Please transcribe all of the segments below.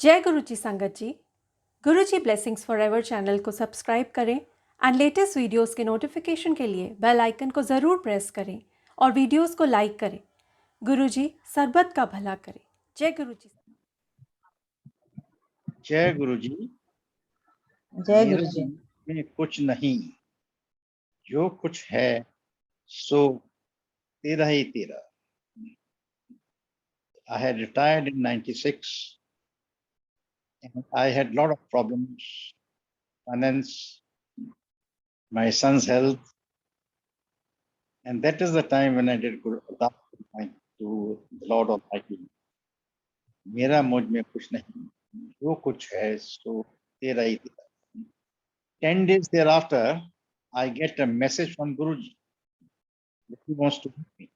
जय गुरु जी संगत जी। गुरु जी blessings forever channel को सब्सक्राइब करें एंड लेटेस्ट वीडियोस के नोटिफिकेशन के लिए बेल आइकन को ज़रूर प्रेस करें और वीडियोस को लाइक करें। गुरु जी सरबत का भला करें। जय गुरु जी। जय गुरु जी। जय गुरु जी। में कुछ नहीं, जो कुछ है सो तेरा ही तेरा। I had retired in 96 and I had a lot of problems, finance, my son's health, and that is the time when I did good to the Lord Almighty. मेरा मुझ में कुछ नहीं, जो कुछ है सो तेरा ही तेरा। 10 days thereafter, I get a message from Guruji that he wants to meet me.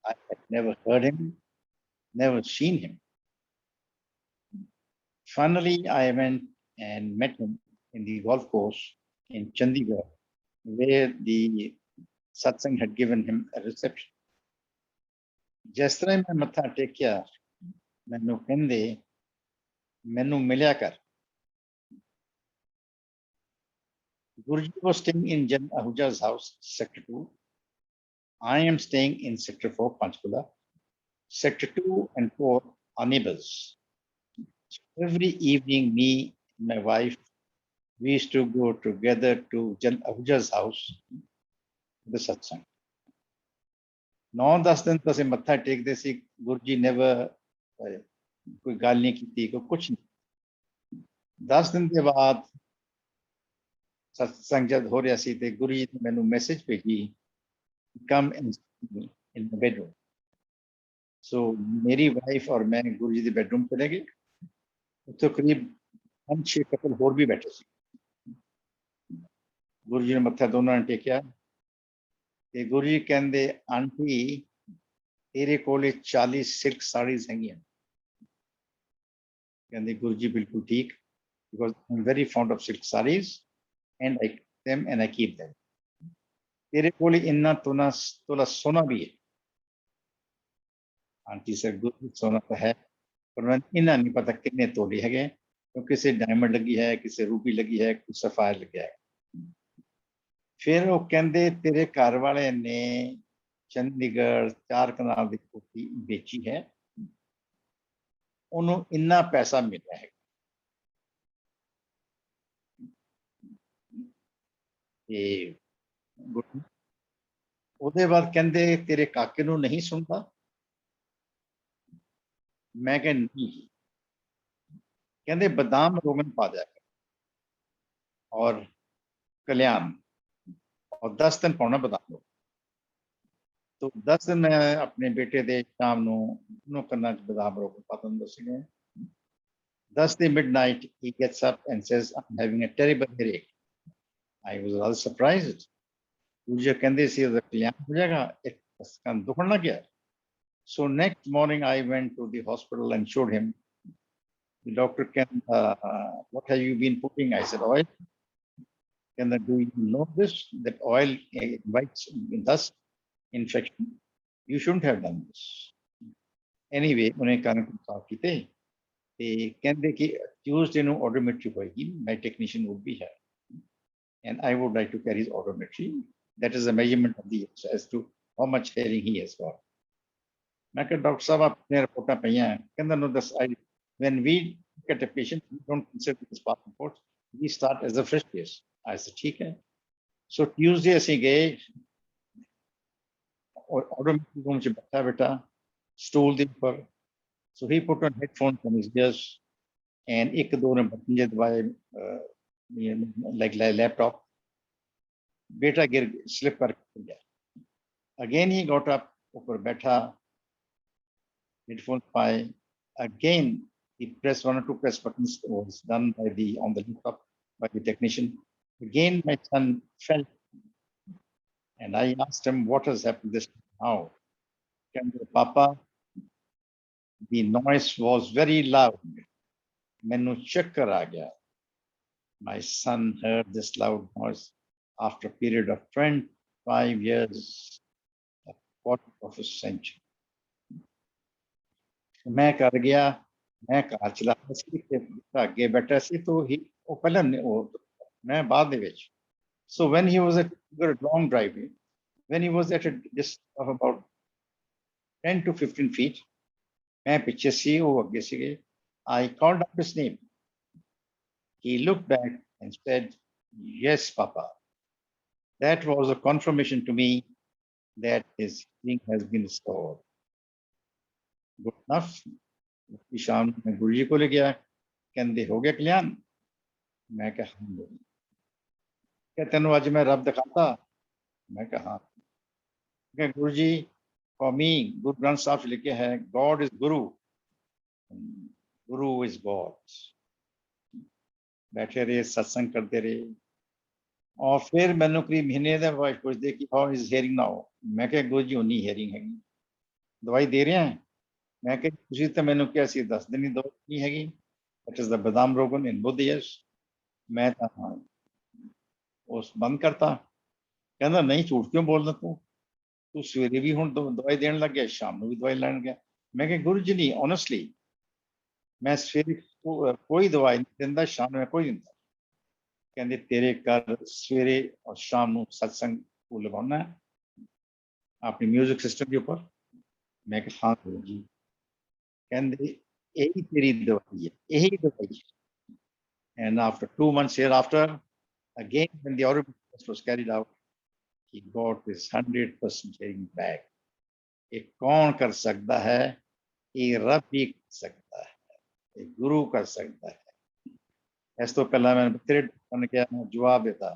I had never heard him, never seen him. Finally, I went and met him in the golf course in Chandigarh, where the satsang had given him a reception. जिस तरह मैं मत्था टेकिया, मैनू कहंदे मैनू मिलिया कर। Guruji was staying in Jan Ahuja's house, Sector 2. I am staying in Sector 4, Panchkula. Sector 2 and 4 are neighbors. Every evening, me and my wife, we used to go together to Jan Ahuja's house, the satsang. 9-10 दिन तो ਅਸੀਂ ਮੱਥਾ ਟੇਕਦੇ ਸੀ। Guru ji never ਕੋਈ ਗੱਲ ਨਹੀਂ ਕੀਤੀ, ਕੋਈ ਕੁਛ ਨਹੀਂ। 10 ਦਿਨ ਦੇ ਬਾਅਦ ਸਤਸੰਗ ਜਦ ਹੋ ਰਿਹਾ ਸੀ ਤੇ ਗੁਰੂ ਜੀ ਨੇ ਮੈਨੂੰ ਮੈਸੇਜ ਭੇਜੀ, ਕਮ ਇਨ ਦ ਬੈਡਰੂਮ। ਸੋ ਮੇਰੀ ਵਾਈਫ ਔਰ ਮੈਂ ਗੁਰੂ ਜੀ ਦੇ ਬੈਡਰੂਮ ਚਲੇ ਗਏ। ਉੱਥੇ ਕਰੀਬ 5-6 ਕਪਲ ਹੋਰ ਵੀ ਬੈਠੇ ਸੀ। ਗੁਰੂ ਜੀ ਨੇ ਮੱਥਾ ਦੋਨਾਂ ਨੇ ਟੇਕਿਆ ਤੇ ਗੁਰੂ ਜੀ ਕਹਿੰਦੇ, ਆਂਟੀ तेरे कोले 40 सिल्क साड़ीज हैंगियां। कहते गुरु जी बिल्कुल ठीक, because I'm very fond of silk sarees and I keep them and I keep them. तेरे कोले इन्ना तोला सोना भी है। आंटी सर गुरु सोना तो है, पर मैं इन्ना नहीं पता कितने तोले है, तो किसी डायमंड लगी है, किसी रूबी लगी है, कुछ सफायर लगे है। फिर वो कहते तेरे घर वाले ने चंडीगढ़ 4 कनाल की कोठी बेची है, ਉਹਨੂੰ ਇੰਨਾ ਪੈਸਾ ਮਿਲਿਆ ਹੈ। ਤੇ ਉਹਦੇ ਬਾਅਦ ਕਹਿੰਦੇ ਤੇਰੇ ਕਾਕੇ ਨੂੰ ਨਹੀਂ ਸੁਣਦਾ। ਮੈਂ ਕਿਹਾ ਨਹੀਂ। ਕਹਿੰਦੇ बादाम रोगन पा दिया कर और कल्याण और 10 दिन पाना बादाम रोगन। तो 10 दिन मैं अपने बेटे दे शाम ਨੂੰ ਕਰਨਾ बादाम रोगन पा ਦਿੰਦਾ ਸੀ। 10 the midnight he gets up and says I'm having a terrible headache. I was rather surprised. मुझे कहते सी कल्याण हो जाएगा, एक कान दुखन लग गया। So next morning I went to the hospital and showed him. The doctor can, what have you been putting? I said oil. Can do you know this, that oil invites dust infection? You shouldn't have done this. Anyway, उन्हें कान को साफ किते ते कहते कि Tuesday ਨੂੰ odometry होएगी, my technician would be here and I would like to carry his odometry. That is a measurement of the as to how much hearing he has got. मैं कहा डॉक्टर साहब आपने रिपोर्टां पईयां, कहंदा नो दस आई when we look at a patient we don't consider this part report, we start as a fresh case. I said ठीक है। So Tuesday ਅਸੀਂ ਗਏ और ऑटोमेटिक रूम ਚ बैठा बेटा स्टूल ਦੇ ਉੱਪਰ। So he put on headphones on his ears and ਇੱਕ ਦੋ ਨੇ ਬਟਨ ਜੇ ਦਬਾਏ like laptop। बेटा गिर स्लिप करके गया। Again he got up, ऊपर बैठा, headphones पाए। Again he pressed 1 or 2 press buttons, was done by the on the laptop by the technician. Again my son fell and I asked him what has happened this now. Can Papa, the noise was very loud. Mainu chakkar aa gaya। My son heard this loud noise after a period of 25 years, a quarter of a century. मैं कर गया, मैं car चला रहा सी ते अगे बैठा सी तो ही वो पहले मैं बाद दे विच so when he was at a long driveway when he was at a distance of about 10 to 15 feet मैं पीछे सी वो अगे सी I called out his name. He looked back and said, "Yes, Papa." That was a confirmation to me that his hearing has been restored. Good enough. उसकी शाम में गुरु जी को ले गया कहते हो गया कल्याण मैं कहा हाँ क्या तेन अज मैं रब दिखाता मैं कहा हाँ गुरु जी फॉर मी गुरु ग्रंथ साहब से लिखे है God is Guru Guru is God बैठे रहे सत्संग करते रहे और फिर मैंने करीब महीने का वाइफ पुछते कि हाउ इज हेयरिंग नाउ मैं कहा गुरु जी उन्नी हेयरिंग है दवाई दे रहे हैं मैं कहा तुसी तो मैंने क्या सी 10 दिन ही दवाई नहीं हैगी इट इज द बादाम रोगन इन बोथ ईयर्स मैं तो हाँ उस बंद करता कहना नहीं झूठ क्यों बोलना तू सवेरे भी हुण दवाई देने लग गया शाम को भी दवाई लैन गया मैं कहा गुरु जी नहीं ऑनेस्टली मैं सवेरे कोई दवाई नहीं दिंदा शाम में कोई नहीं दिंदा कहते तेरे घर सवेरे और शाम को सत्संग को लगाना है अपनी म्यूजिक सिस्टम के ऊपर मैं कहा हाँ गुरु जी कहते यही तेरी दवाई है यही दवाई है and after 2 months hereafter again when the audit was carried out he got his 100% hearing back ये कौन कर सकता है ये रब भी कर सकता है ये गुरु कर सकता है इस तो पहला मैंने बथेरे बन गया जवाब देता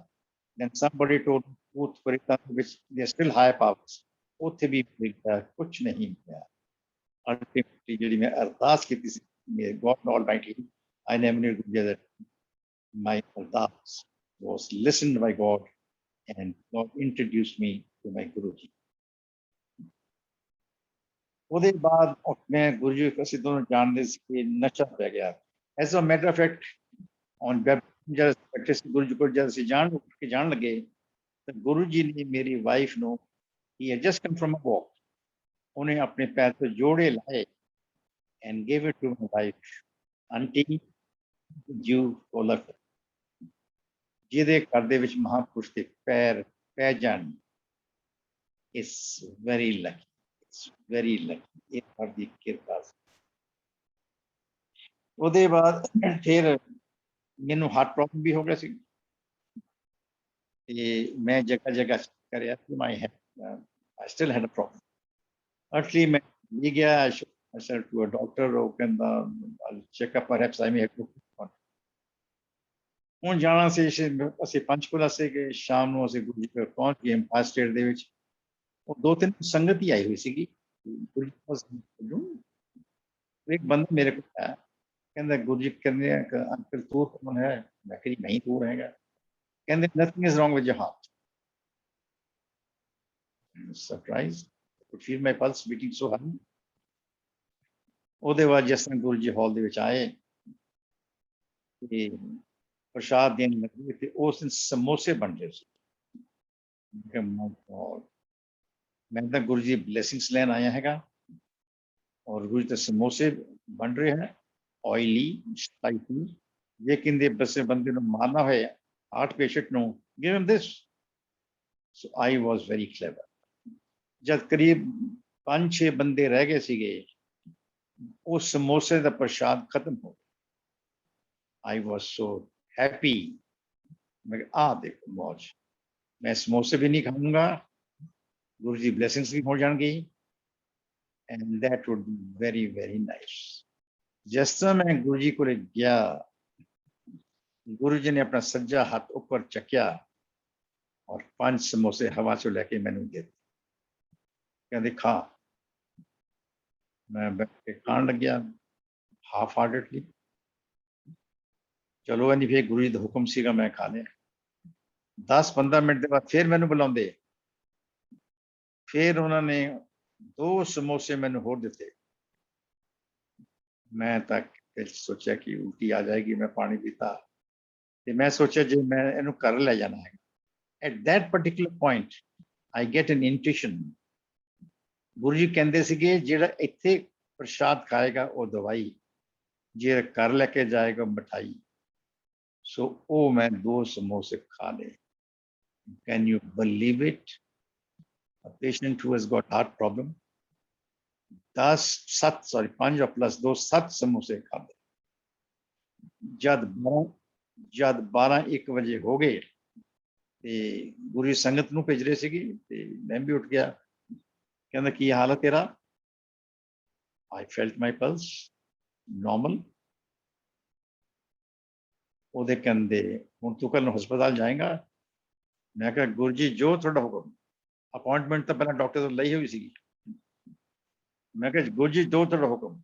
then somebody told truth for it which they are still high powers ਉੱਥੇ भी मिलता कुछ नहीं मिला ultimately ਜਿਹੜੀ ਮੈਂ ਅਰਦਾਸ ਕੀਤੀ ਸੀ may God Almighty I never knew that my ardas was listened by God and God introduced me to my Guru Ji. ਉਹਦੇ ਬਾਅਦ ਮੈਂ ਗੁਰੂ ਜੀ ਅਸੀਂ ਦੋਨੋਂ ਜਾਣਦੇ ਸੀ ਕਿ ਨਸ਼ਾ ਪੈ ਗਿਆ as a matter of fact on web ਜਦ ਗੁਰੂ ਜੀ ਕੋਲ ਜਦ ਅਸੀਂ ਜਾਣ ਲੱਗੇ ਤਾਂ ਗੁਰੂ ਜੀ ਨੇ ਮੇਰੀ ਵਾਈਫ ਨੂੰ he had just come from a walk ਉਹਨੇ ਆਪਣੇ ਪੈਰ ਤੇ ਜੋੜੇ ਲਾਏ and gave it to my wife aunty ਜੂ ਕੋਲਕ ਜਿਹਦੇ ਘਰ ਦੇ ਵਿੱਚ ਮਹਾਂਪੁਰਸ਼ ਦੇ ਪੈਰ ਪੈ ਜਾਣ ਇਸ very Lucky it's very Lucky ਇਹ ਰੱਬ ਦੀ ਕਿਰਪਾ ਉਹਦੇ ਬਾਅਦ ਫਿਰ ਮੈਨੂੰ ਹਾਰਟ ਪ੍ਰੋਬਲਮ ਵੀ ਹੋ ਗਿਆ ਸੀ ਤੇ ਮੈਂ ਜਗ੍ਹਾ ਜਗ੍ਹਾ ਕਰਿਆ ਕਿ ਮੈਂ I still had a problem. Actually, मैं ले गया I said to a doctor ਉਹ ਕਹਿੰਦਾ I'll check up perhaps I may have to ਹੁਣ ਜਾਣਾ ਸੀ ਅਸੀਂ ਪੰਚਕੂਲਾ ਸੀਗੇ ਸ਼ਾਮ ਨੂੰ ਅਸੀਂ ਗੁਰੂ ਜੀ ਕੋਲ ਪਹੁੰਚ ਗਏ ਐਮਪਾਇਰ ਸਟੇਟ ਦੇ ਵਿੱਚ ਉਹ 2-3 ਸੰਗਤ ਹੀ ਆਈ ਹੋਈ ਸੀਗੀ ਇੱਕ ਬੰਦਾ ਮੇਰੇ ਕੋਲ ਆਇਆ ਕਹਿੰਦਾ ਗੁਰੂ ਜੀ ਕਹਿੰਦੇ ਆ ਕਿ ਅੰਕਲ ਤੂੰ ਕੌਣ ਹੈ ਮੈਂ ਕਿਹਾ ਨਹੀਂ ਤੂੰ ਹੈਗਾ ਕਹਿੰਦੇ nothing is wrong with your heart. Surprised, I could feel my pulse beating so high. ਉਹਦੇ ਬਾਅਦ ਜਿਸ ਤਰ੍ਹਾਂ ਗੁਰੂ ਜੀ ਹਾਲ ਦੇ ਵਿੱਚ ਆਏ ਤੇ ਪ੍ਰਸ਼ਾਦ ਦੇਣ ਲੱਗੇ ਤੇ ਉਸ ਦਿਨ ਸਮੋਸੇ ਬਣ ਰਹੇ ਸੀ ਮੈਂ ਤਾਂ ਗੁਰੂ ਜੀ ਬਲੇਸਿੰਗਸ ਲੈਣ ਆਇਆ ਹੈਗਾ ਔਰ ਗੁਰੂ ਜੀ ਦੇ ਸਮੋਸੇ ਬਣ ਰਹੇ ਹਨ ਆਇਲੀ ਸਪਾਈਸੀ ਜੇ ਕਹਿੰਦੇ ਬਸੇ ਬੰਦੇ ਨੂੰ ਮਾਰਨਾ ਹੋਏ ਹਾਰਟ ਪੇਸ਼ੈਂਟ ਨੂੰ give him this. So I was very clever. ਜਦ ਕਰੀਬ 5-6 ਬੰਦੇ ਰਹਿ ਗਏ ਸੀਗੇ ਉਹ ਸਮੋਸੇ ਦਾ ਪ੍ਰਸ਼ਾਦ ਖਤਮ ਹੋ ਗਿਆ I was so happy. मैं देखो मौज मैं समोसे भी नहीं खाऊंगा गुरु जी ब्लेसिंग्स भी हो जाएंगी and that would be very very nice. जिस तरह मैं गुरु जी को गया गुरु जी ने अपना सज्जा हाथ ऊपर चकिया और 5 समोसे हवा से लेके मैंने दे कहते खा मैं बैठ के खान लग गया हाफ हार्टेडली चलो नहीं फिर गुरु जी का हुक्म सीगा मैं खा लिया 10-15 मिनट के बाद फिर मैंने बुलाते फिर उन्होंने 2 समोसे मैंने होर दिते मैं तक सोचा कि उल्टी आ जाएगी मैं पानी पीता तो मैं सोचा जो मैं इन्हू घर ले जाना है at that particular point I get an intuition गुरु जी कहते सीगे जिहड़ा इत्थे प्रसाद खाएगा वो दवाई जे घर लेके जाएगा मिठाई सो ओ मैं 2 समोसे खा ले। Can you believe it? A patient who has got heart problem 5 plus 2 7 समोसे खा ले। जद 12-1 ਵਜੇ ਹੋ ਗਏ ਤੇ ਗੁਰੂ ਸੰਗਤ ਨੂੰ ਭੇਜ ਰਹੇ ਸੀਗੀ ਤੇ ਮੈਂ ਵੀ ਉੱਠ ਗਿਆ। ਕਹਿੰਦਾ ਕੀ ਹਾਲ ਹੈ ਤੇਰਾ? I felt my pulse normal। ਉਹਦੇ ਕਹਿੰਦੇ ਹੁਣ ਤੂੰ ਕੱਲ ਹਸਪਤਾਲ ਜਾਏਗਾ? ਮੈਂ ਕਿਹਾ ਗੁਰੂ ਜੀ ਜੋ ਤੁਹਾਡਾ ਹੁਕਮ। ਅਪਾਇੰਟਮੈਂਟ ਤਾਂ ਪਹਿਲਾਂ ਡਾਕਟਰ ਤੋਂ ਲਈ ਹੋਈ ਸੀਗੀ। ਮੈਂ ਕਿਹਾ ਗੁਰੂ ਜੀ ਜੋ ਤੁਹਾਡਾ ਹੁਕਮ।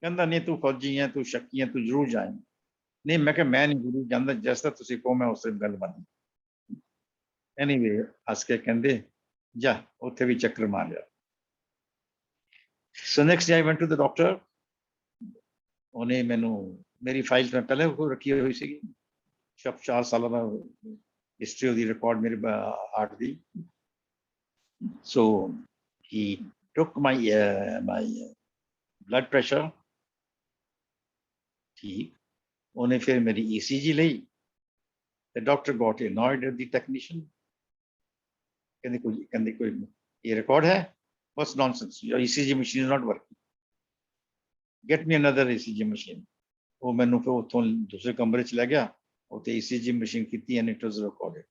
ਕਹਿੰਦਾ ਨਹੀਂ ਤੂੰ ਫੌਜੀ ਹੈ, ਤੂੰ ਸ਼ੱਕੀ ਹੈ, ਤੂੰ ਜ਼ਰੂਰ ਜਾਏ। ਨਹੀਂ ਮੈਂ ਕਿਹਾ ਮੈਂ ਨਹੀਂ ਗੁਰੂ ਜਾਂਦਾ, ਜਿਸ ਤਰ੍ਹਾਂ ਤੁਸੀਂ ਕਹੋ ਮੈਂ ਉਸ ਤਰ੍ਹਾਂ ਗੱਲ ਬਣੀ। ਐਨੀਵੇ ਹੱਸ ਕੇ ਕਹਿੰਦੇ ਜਾ ਉੱਥੇ ਵੀ ਚੱਕਰ ਮਾਰ ਲਿਆ। So next day I went to the doctor. ਉਹਨੇ ਮੈਨੂੰ ਮੇਰੀ ਫਾਈਲ ਮੈਂ ਪਹਿਲੇ ਰੱਖੀ ਹੋਈ ਸੀਗੀ 4 ਸਾਲਾਂ ਦਾ ਹਿਸਟਰੀ ਉਹਦੀ ਰਿਕਾਰਡ ਮੇਰੇ heart the. So he took my blood pressure। ਠੀਕ ਉਹਨੇ ਫਿਰ ਮੇਰੀ ECG ਲਈ ਤੇ doctor got annoyed at the technician। ਕਹਿੰਦੇ ਕੋਈ ਇਹ ਰਿਕਾਰਡ ਹੈ? ਬਸ nonsense, your ECG machine is not working, get me another ECG machine। ਉਹ ਮੈਨੂੰ ਫਿਰ ਉੱਥੋਂ ਦੂਸਰੇ ਕਮਰੇ ਚ ਲੈ ਗਿਆ, ਉੱਥੇ ECG ਮਸ਼ੀਨ ਕੀਤੀ and it was recorded।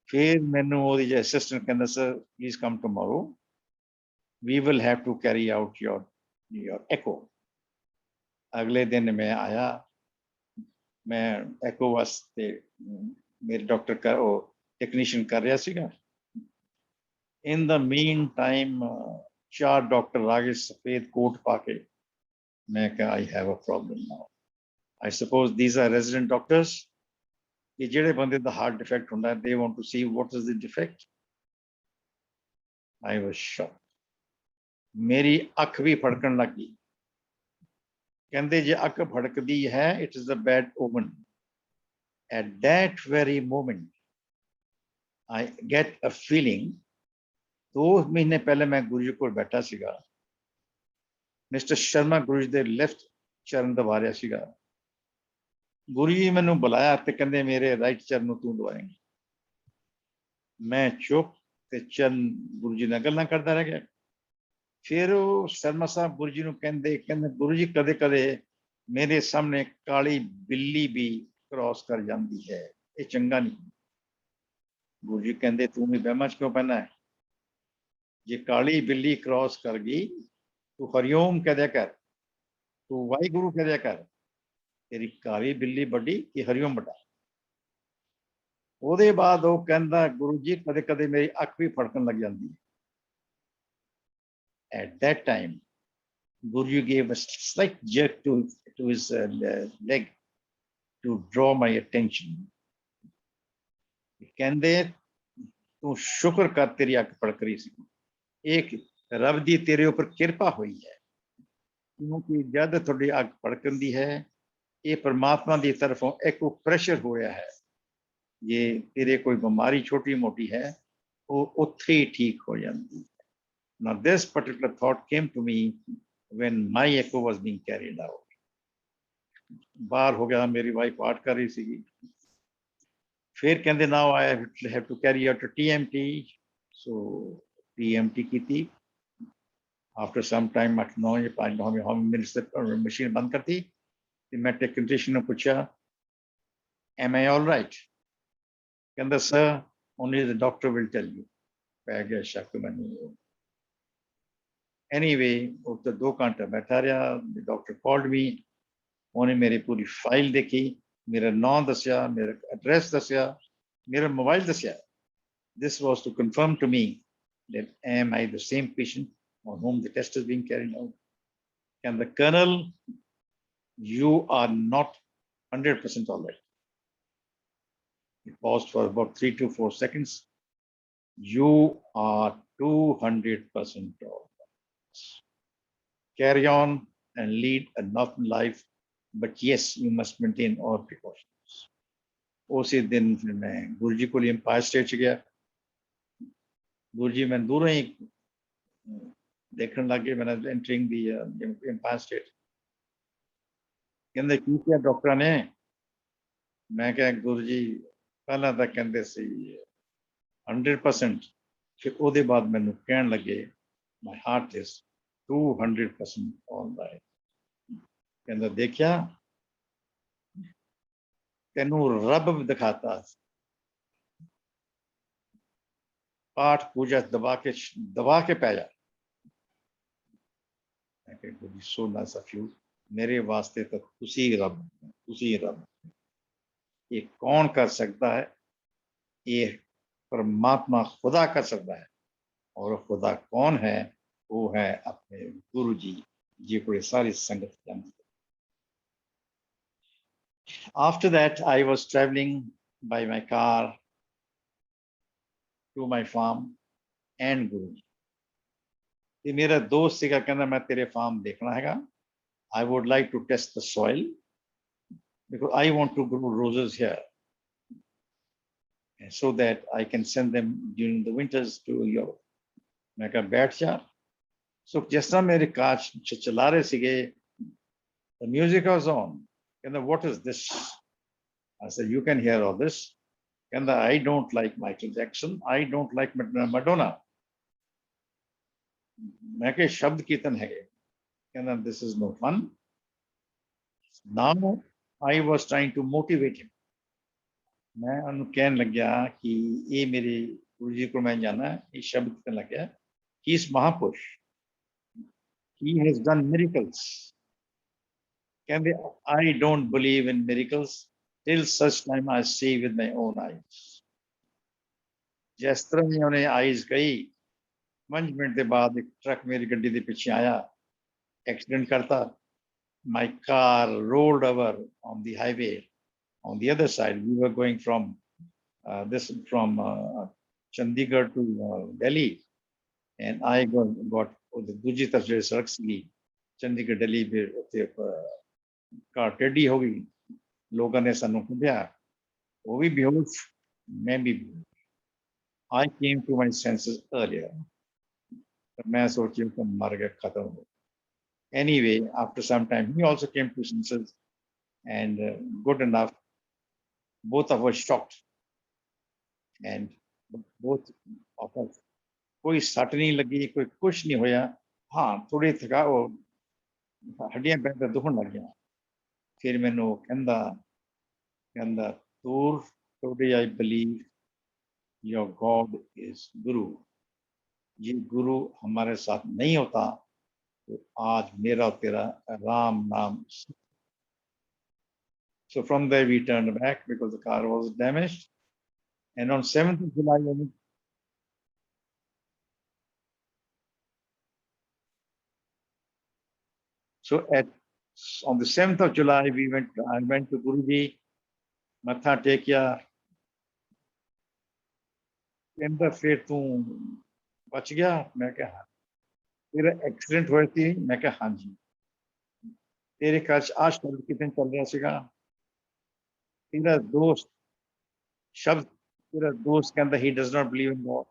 ਫਿਰ ਮੈਨੂੰ ਉਹਦੀ ਜੋ ਅਸਿਸਟੈਂਟ ਕਹਿੰਦਾ sir please come tomorrow, we will have to carry out your echo। ਅਗਲੇ ਦਿਨ ਮੈਂ ਆਇਆ, ਮੈਂ echo ਵਾਸਤੇ ਮੇਰੇ ਡਾਕਟਰ का ਉਹ ਟੈਕਨੀਸ਼ੀਅਨ ਕਰ ਰਿਹਾ ਸੀਗਾ। in the meantime 4 ਡਾਕਟਰ ਆ ਗਏ ਸਫੇਦ ਕੋਟ ਪਾ ਕੇ। ਮੈਂ ਕਿਹਾ I have a problem now। I suppose these are resident doctors ਕਿ ਜਿਹੜੇ ਬੰਦੇ ਦਾ ਹਾਰਟ ਡਿਫੈਕਟ ਹੁੰਦਾ they want to see what is the defect। I was shocked। ਮੇਰੀ ਅੱਖ ਵੀ ਫੜਕਣ ਲੱਗ ਗਈ। ਕਹਿੰਦੇ ਜੇ ਅੱਖ ਫੜਕਦੀ ਹੈ it is a bad omen। at that very moment I get a feeling। 2 ਮਹੀਨੇ ਪਹਿਲੇ ਮੈਂ ਗੁਰੂ ਜੀ ਕੋਲ ਬੈਠਾ ਸੀਗਾ, ਮਿਸਟਰ ਸ਼ਰਮਾ ਗੁਰੂ ਜੀ ਦੇ ਲੈਫਟ ਚਰਨ ਦਬਾ ਰਿਹਾ ਸੀਗਾ। ਗੁਰੂ ਜੀ ਮੈਨੂੰ ਬੁਲਾਇਆ ਤੇ ਕਹਿੰਦੇ ਮੇਰੇ ਰਾਈਟ ਚਰਨ ਨੂੰ ਤੂੰ ਦਬਾਏਂਗਾ। ਮੈਂ ਚੁੱਪ ਤੇ ਚਰਨ ਗੁਰੂ ਜੀ ਨਾਲ ਗੱਲਾਂ ਕਰਦਾ ਰਹਿ ਗਿਆ। ਫਿਰ ਉਹ ਸ਼ਰਮਾ ਸਾਹਿਬ ਗੁਰੂ ਜੀ ਨੂੰ ਕਹਿੰਦੇ ਗੁਰੂ ਜੀ ਕਦੇ ਕਦੇ ਮੇਰੇ ਸਾਹਮਣੇ ਕਾਲੀ ਬਿੱਲੀ ਵੀ ਕ੍ਰਾਸ ਕਰ ਜਾਂਦੀ ਹੈ, ਇਹ ਚੰਗਾ ਨਹੀਂ। ਗੁਰੂ ਜੀ ਕਹਿੰਦੇ ਤੂੰ ਵੀ ਵਹਿਮਾਂ 'ਚ ਕਿਉਂ ਪੈਣਾ ਹੈ? ਜੇ ਕਾਲੀ ਬਿੱਲੀ ਕ੍ਰਾਸ ਕਰ ਗਈ ਤੂੰ ਹਰੀਓਮ ਕਹਿ ਦਿਆ ਕਰ, ਤੂੰ ਵਾਹਿਗੁਰੂ ਕਹਿ ਦਿਆ ਕਰ। ਤੇਰੀ ਕਾਲੀ ਬਿੱਲੀ ਵੱਡੀ ਕਿ ਹਰੀਓਮ ਵੱਡਾ? ਉਹਦੇ ਬਾਅਦ ਉਹ ਕਹਿੰਦਾ ਗੁਰੂ ਜੀ ਕਦੇ ਕਦੇ ਮੇਰੀ ਅੱਖ ਵੀ ਫੜਕਣ ਲੱਗ ਜਾਂਦੀ ਹੈ। At that time Guruji gave a slight jerk to his leg to draw my attention। ਕਹਿੰਦੇ ਤੂੰ ਸ਼ੁਕਰ ਕਰ ਤੇਰੀ ਅੱਖ ਫੜਕ ਰਹੀ ਸੀ, ਇੱਕ ਰੱਬ ਦੀ ਤੇਰੇ ਉੱਪਰ ਕਿਰਪਾ ਹੋਈ ਹੈ। ਕਿਉਂਕਿ ਜਦ ਤੁਹਾਡੀ ਅੱਖ ਫੜਕਦੀ ਹੈ ਇਹ ਪਰਮਾਤਮਾ ਦੀ ਤਰਫੋਂ ਇੱਕ ਪ੍ਰੈਸ਼ਰ ਹੋ ਰਿਹਾ ਹੈ। ਜੇ ਤੇਰੇ ਕੋਈ ਬਿਮਾਰੀ ਛੋਟੀ ਮੋਟੀ ਹੈ ਉਹ ਉੱਥੇ ਹੀ ਠੀਕ ਹੋ ਜਾਂਦੀ ਹੈ। Now this particular thought came to me when my echo was being carried out। ਬਾਹਰ ਹੋ ਗਿਆ, ਮੇਰੀ ਵਾਈਫ ਪਾਠ ਕਰ ਰਹੀ ਸੀਗੀ। ਫਿਰ ਕਹਿੰਦੇ now I have to carry out a TMT। so TMT ਕੀਤੀ। after some time 8-9 ਮਿੰਟ ਤੱਕ ਮਸ਼ੀਨ ਬੰਦ ਕਰਤੀ ਤੇ ਮੈਂ ਟੈਕਨੀਸ਼ੀਅਨ ਨੂੰ ਪੁੱਛਿਆ am I all right? ਕਹਿੰਦਾ sir only the doctor will tell you। ਪੈ ਗਿਆ ਸ਼ੱਕ ਮੈਨੂੰ। Anyway ਉੱਥੇ 2 ਘੰਟੇ ਬੈਠਾ ਰਿਹਾ। ਡਾਕਟਰ ਕਾਲਡ ਮੀ, ਉਹਨੇ ਮੇਰੀ ਪੂਰੀ ਫਾਈਲ ਦੇਖੀ, ਮੇਰਾ ਨਾਂ ਦੱਸਿਆ, ਮੇਰਾ ਐਡਰੈਸ ਦੱਸਿਆ, ਮੇਰਾ ਮੋਬਾਈਲ ਦੱਸਿਆ। This was to confirm to me that am I the same patient on whom the test is being carried out। And the colonel, you are not 100% all right। He paused for about 3 to 4 seconds। You are 200% all right। Carry on and lead a normal life, but yes you must maintain all precautions। उसी दिन फिर मैं गुरु जी को empire state गया। गुरु जी मैं दूर ही देखने लगे, मैंने एंटरिंग दी एम्पायर स्टेट। ਕਹਿੰਦੇ ਕੀ ਕਿਹਾ ਡਾਕਟਰਾਂ ਨੇ? ਮੈਂ ਕਿਹਾ ਗੁਰੂ ਜੀ ਪਹਿਲਾਂ ਤਾਂ ਕਹਿੰਦੇ ਸੀ 100%, ਫਿਰ ਉਹਦੇ ਬਾਅਦ ਮੈਨੂੰ ਕਹਿਣ ਲੱਗੇ my heart is 200% all right. ਕਹਿੰਦਾ ਦੇਖਿਆ ਤੈਨੂੰ ਰੱਬ ਦਿਖਾਤਾ, ਪਾਠ ਪੂਜਾ ਦਬਾ ਕੇ ਪੈ ਜਾ। ਮੈਂ ਕਿਹਾ Guru ji so nice of you, ਮੇਰੇ ਵਾਸਤੇ ਤਾਂ ਤੁਸੀਂ ਰੱਬ, ਤੁਸੀਂ ਰੱਬ। ये कौन कर सकता है? ये परमात्मा खुदा कर सकता है। और खुदा कौन है? वो है अपने गुरु जी, जी पूरी सारी संगत जानते। After that I was traveling by my car to my farm and Guru जी। ये मेरा दोस्त सीखा, कहना मैं तेरे फार्म देखना हैगा। I would like to test the soil because I want to grow roses here, and so that I can send them during the winters to Europe। मैं कहा बैठ जा। So जिस तरह मेरे कार चला रहे सीगे, the music was on। कहना what is this? I said you can hear all this। कहना I don't like Michael Jackson, I don't like Madonna। मैं कहा शब्द कीर्तन है। कहना this is no fun। Now I was trying to motivate him। मैं उन्हें कहने लग गया कि ये मेरे गुरु जी को मैं जाना है, ये शब्द कहने लग गया। He is Mahapurush, he has done miracles। कहते I don't believe in miracles till such time I see with my own eyes। जिस तरह मैं उन्हें आईज गई, 5 मिनट के बाद एक ट्रक मेरी गड्डी के पीछे आया, एक्सीडेंट करता। My car rolled over on the highway on the other side। We were going from Chandigarh to Delhi, and I got the दूसरी तरफ से सड़क सी चंडीगढ़ दिल्ली पे कार टेढ़ी हो गई। लोगों ने सानू कुटिया, वो भी बेहोश, मैं भी बेहोश। I came to my senses earlier। मैं सोची तो मर गया, खत्म हो। Anyway, after some time he also came to senses, and good enough, both of us shocked, and both of us, कोई सट नहीं लगी, कोई कुछ नहीं होया। हाँ थोड़ी थका, वो हड्डियां पैर दुखन लग गया। फिर मैनू कहंदा तूर today I believe your God is Guru। ये गुरु हमारे साथ नहीं होता तो आज मेरा और तेरा राम नाम। So from there we turned back because the car was damaged, and on 7th of July on the 7th of July I went to Guruji, matha tekya। कहंदा फिर तू बच गया? मैं कहा तेरा एक्सीडेंट हुआ थी? मैं कहा हाँ जी। तेरे घर आज शब्द कीर्तन चल रहा सीगा, तेरा दोस्त शब्द, तेरा दोस्त कहंदा he does not believe in God।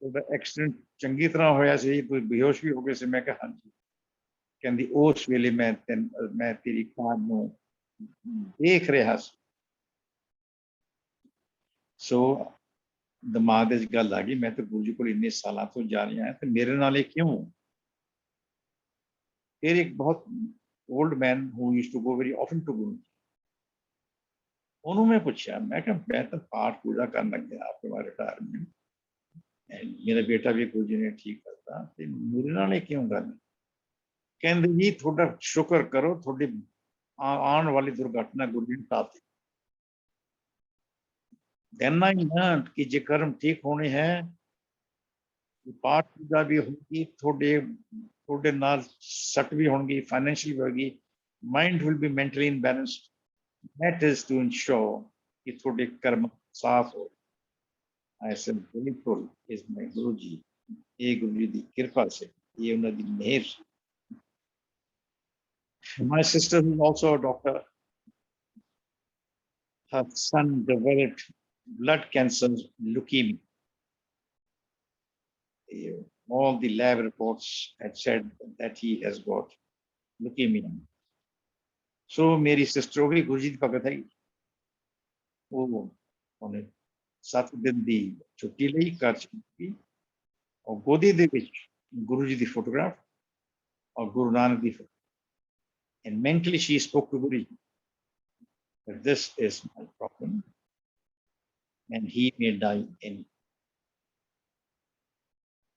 तेरा एक्सीडेंट चंगी तरह होया सी, तू बेहोश भी हो गए सी? मैं कहा हाँ जी। कहंदी उस वेले मैं तेरी कार नूं देख रहा सी। सो दिमाग च गल आ गई, मैं तो गुरु जी को इन्ने साल तो जा रहा है, तो मेरे नाल क्यों? फिर एक बहुत old man who used to go very often to Guru ji, उन्होंने मैं पूछा, मैं कहा मैं तो पाठ पूजा करने लग गया आपके रिटायरमेंट, मेरा बेटा भी गुरु जी ने ठीक करता, तो मेरे नाल क्यों गल? कहते जी थोड़ा शुक्र करो, थोड़ी आने वाली दुर्घटना गुरु जी ने टाती। Then I learned कि जे कर्म ठीक होने हैं, पाठ पूजा भी होगी, थोड़े नाल सट भी होंगी, फाइनेंशियल भी होगी, mind will be mentally imbalanced. That is to ensure कि थोड़े कर्म साफ हो। I said बिल्कुल is my गुरु जी, ये गुरु जी की कृपा से, ये उन्हें दी मेहर। My sister is also a doctor। Her son developed blood cancer, leukemia। All the lab reports had said that he has got leukemia। सो मेरी सिस्टर भी गुरु जी की भगत है, वो उन्हें 7 दिन की छुट्टी ली घर च और गोदी दे विच गुरु जी की फोटोग्राफ और गुरु नानक की photo, and mentally she spoke to Guru ji that this is my problem and he may die in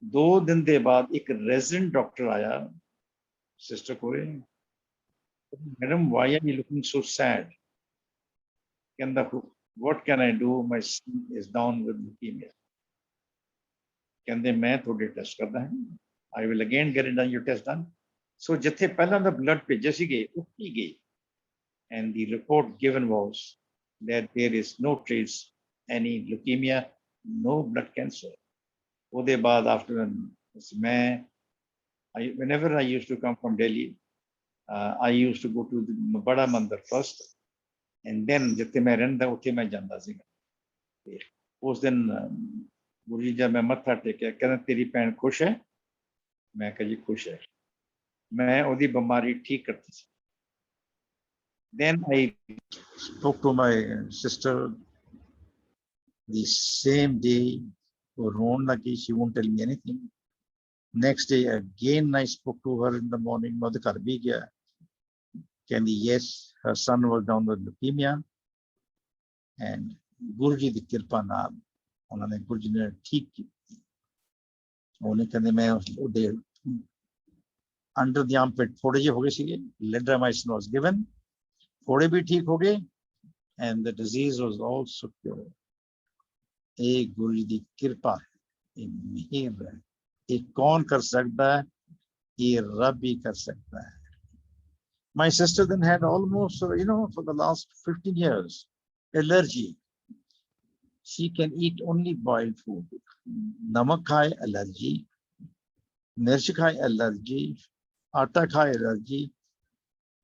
2 दिन के बाद एक रेजिडेंट डॉक्टर आया सिस्टर को, madam why are you looking so sad, कहंदा what can I do, my son is down with leukemia, कहंदे मैं थोड़े टेस्ट करदा है, I will again get it done, your test done, so जिथे पहला दा ब्लड भेजे सीगे उठी गई and the report given was that there is no trace any leukemia, no blood cancer. ਉਹਦੇ ਬਾਅਦ after मैं whenever I used to come from Delhi, I used to go to the Bada Mandir first and then जिथे मैं रहंदा उत्थे मैं जांदा सीगा, ते उस दिन गुरु जी जब मैं मत्था टेकिया कहंदे तेरी भैन खुश है, मैं कहा जी खुश है, मैं ओदी बीमारी ठीक करती सी। Then I spoke to my sister the same day, रोन लगी, she won't tell me anything. Next day again I spoke to her in the morning, मैं घर भी गया, कहंदी yes, her son was down with leukemia and गुरु जी की कृपा नाल उन्होंने गुरु जी ने ठीक की, उन्हें कहंदे मैं उदे under the armpit थोड़े जे हो गए सीगे, Lendramycin was given, थोड़े भी ठीक हो गए and the disease was also cured. एक गुरु जी की कृपा है, एक मेहर है, एक कौन कर सकता है, ये रब ही कर सकता है। My sister then had almost, for the last 15 years, allergy. She can eat only boiled food. नमक खाए allergy, मिर्च खाए allergy, आटा खाए allergy.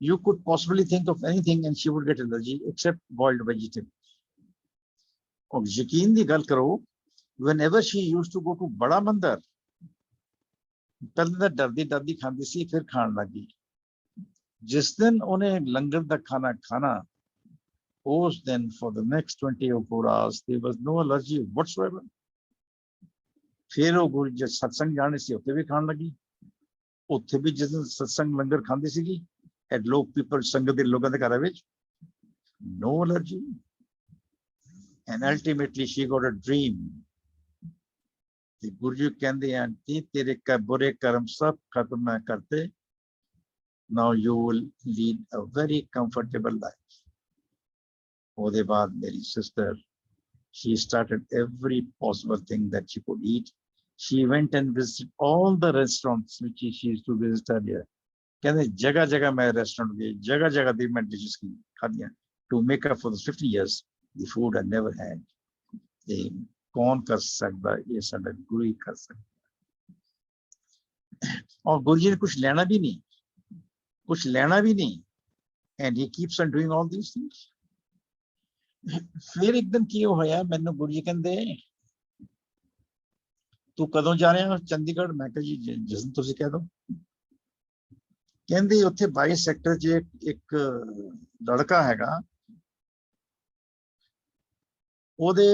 You could possibly think of anything and she would get allergy except boiled vegetables. और यकीन दी गल करो, whenever she used to go to बड़ा मंदिर, पहले डरदी डरदी खाती सी, फिर खान लगी। जिस दिन उन्हें लंगर दा खाना खाना, उस दिन for the next 24 hours there was no allergy whatsoever. फिर वो गुरु जी सत्संग जाने से उत्थे भी खान लगी, उत्थे भी जिस दिन सत्संग लंगर खांदी सीगी, had लोग people संगत दे लोगों दे घर विच, no allergy. And ultimately she got a dream. The Guru Ji कहंदे आंटी तेरे बुरे कर्म सब खत्म मैं करते, now you will lead a very comfortable life. ਉਹਦੇ ਬਾਅਦ ਮੇਰੀ sister, she started every possible thing that she could eat. She went and visited all the restaurants which she used to visit earlier. कहंदे जगह जगह मैं restaurant गई, जगह जगह दी मैं डिशेस की खादियां, to make up for the 50 years the food I never had. ते कौन कर सकता, ये साडा गुरु ही कर सकता। और गुरु जी ने कुछ लेना भी नहीं, कुछ लेना भी नहीं, and he keeps on doing all these things. फिर एक दिन की होया, मैंने गुरु जी कहंदे तू कदों जा रहा चंडीगढ़, मैं कहा जी जिस दिन तुसीं कह दो। कहंदे उत्थे 22 सेक्टर च एक लड़का हैगा, ओदे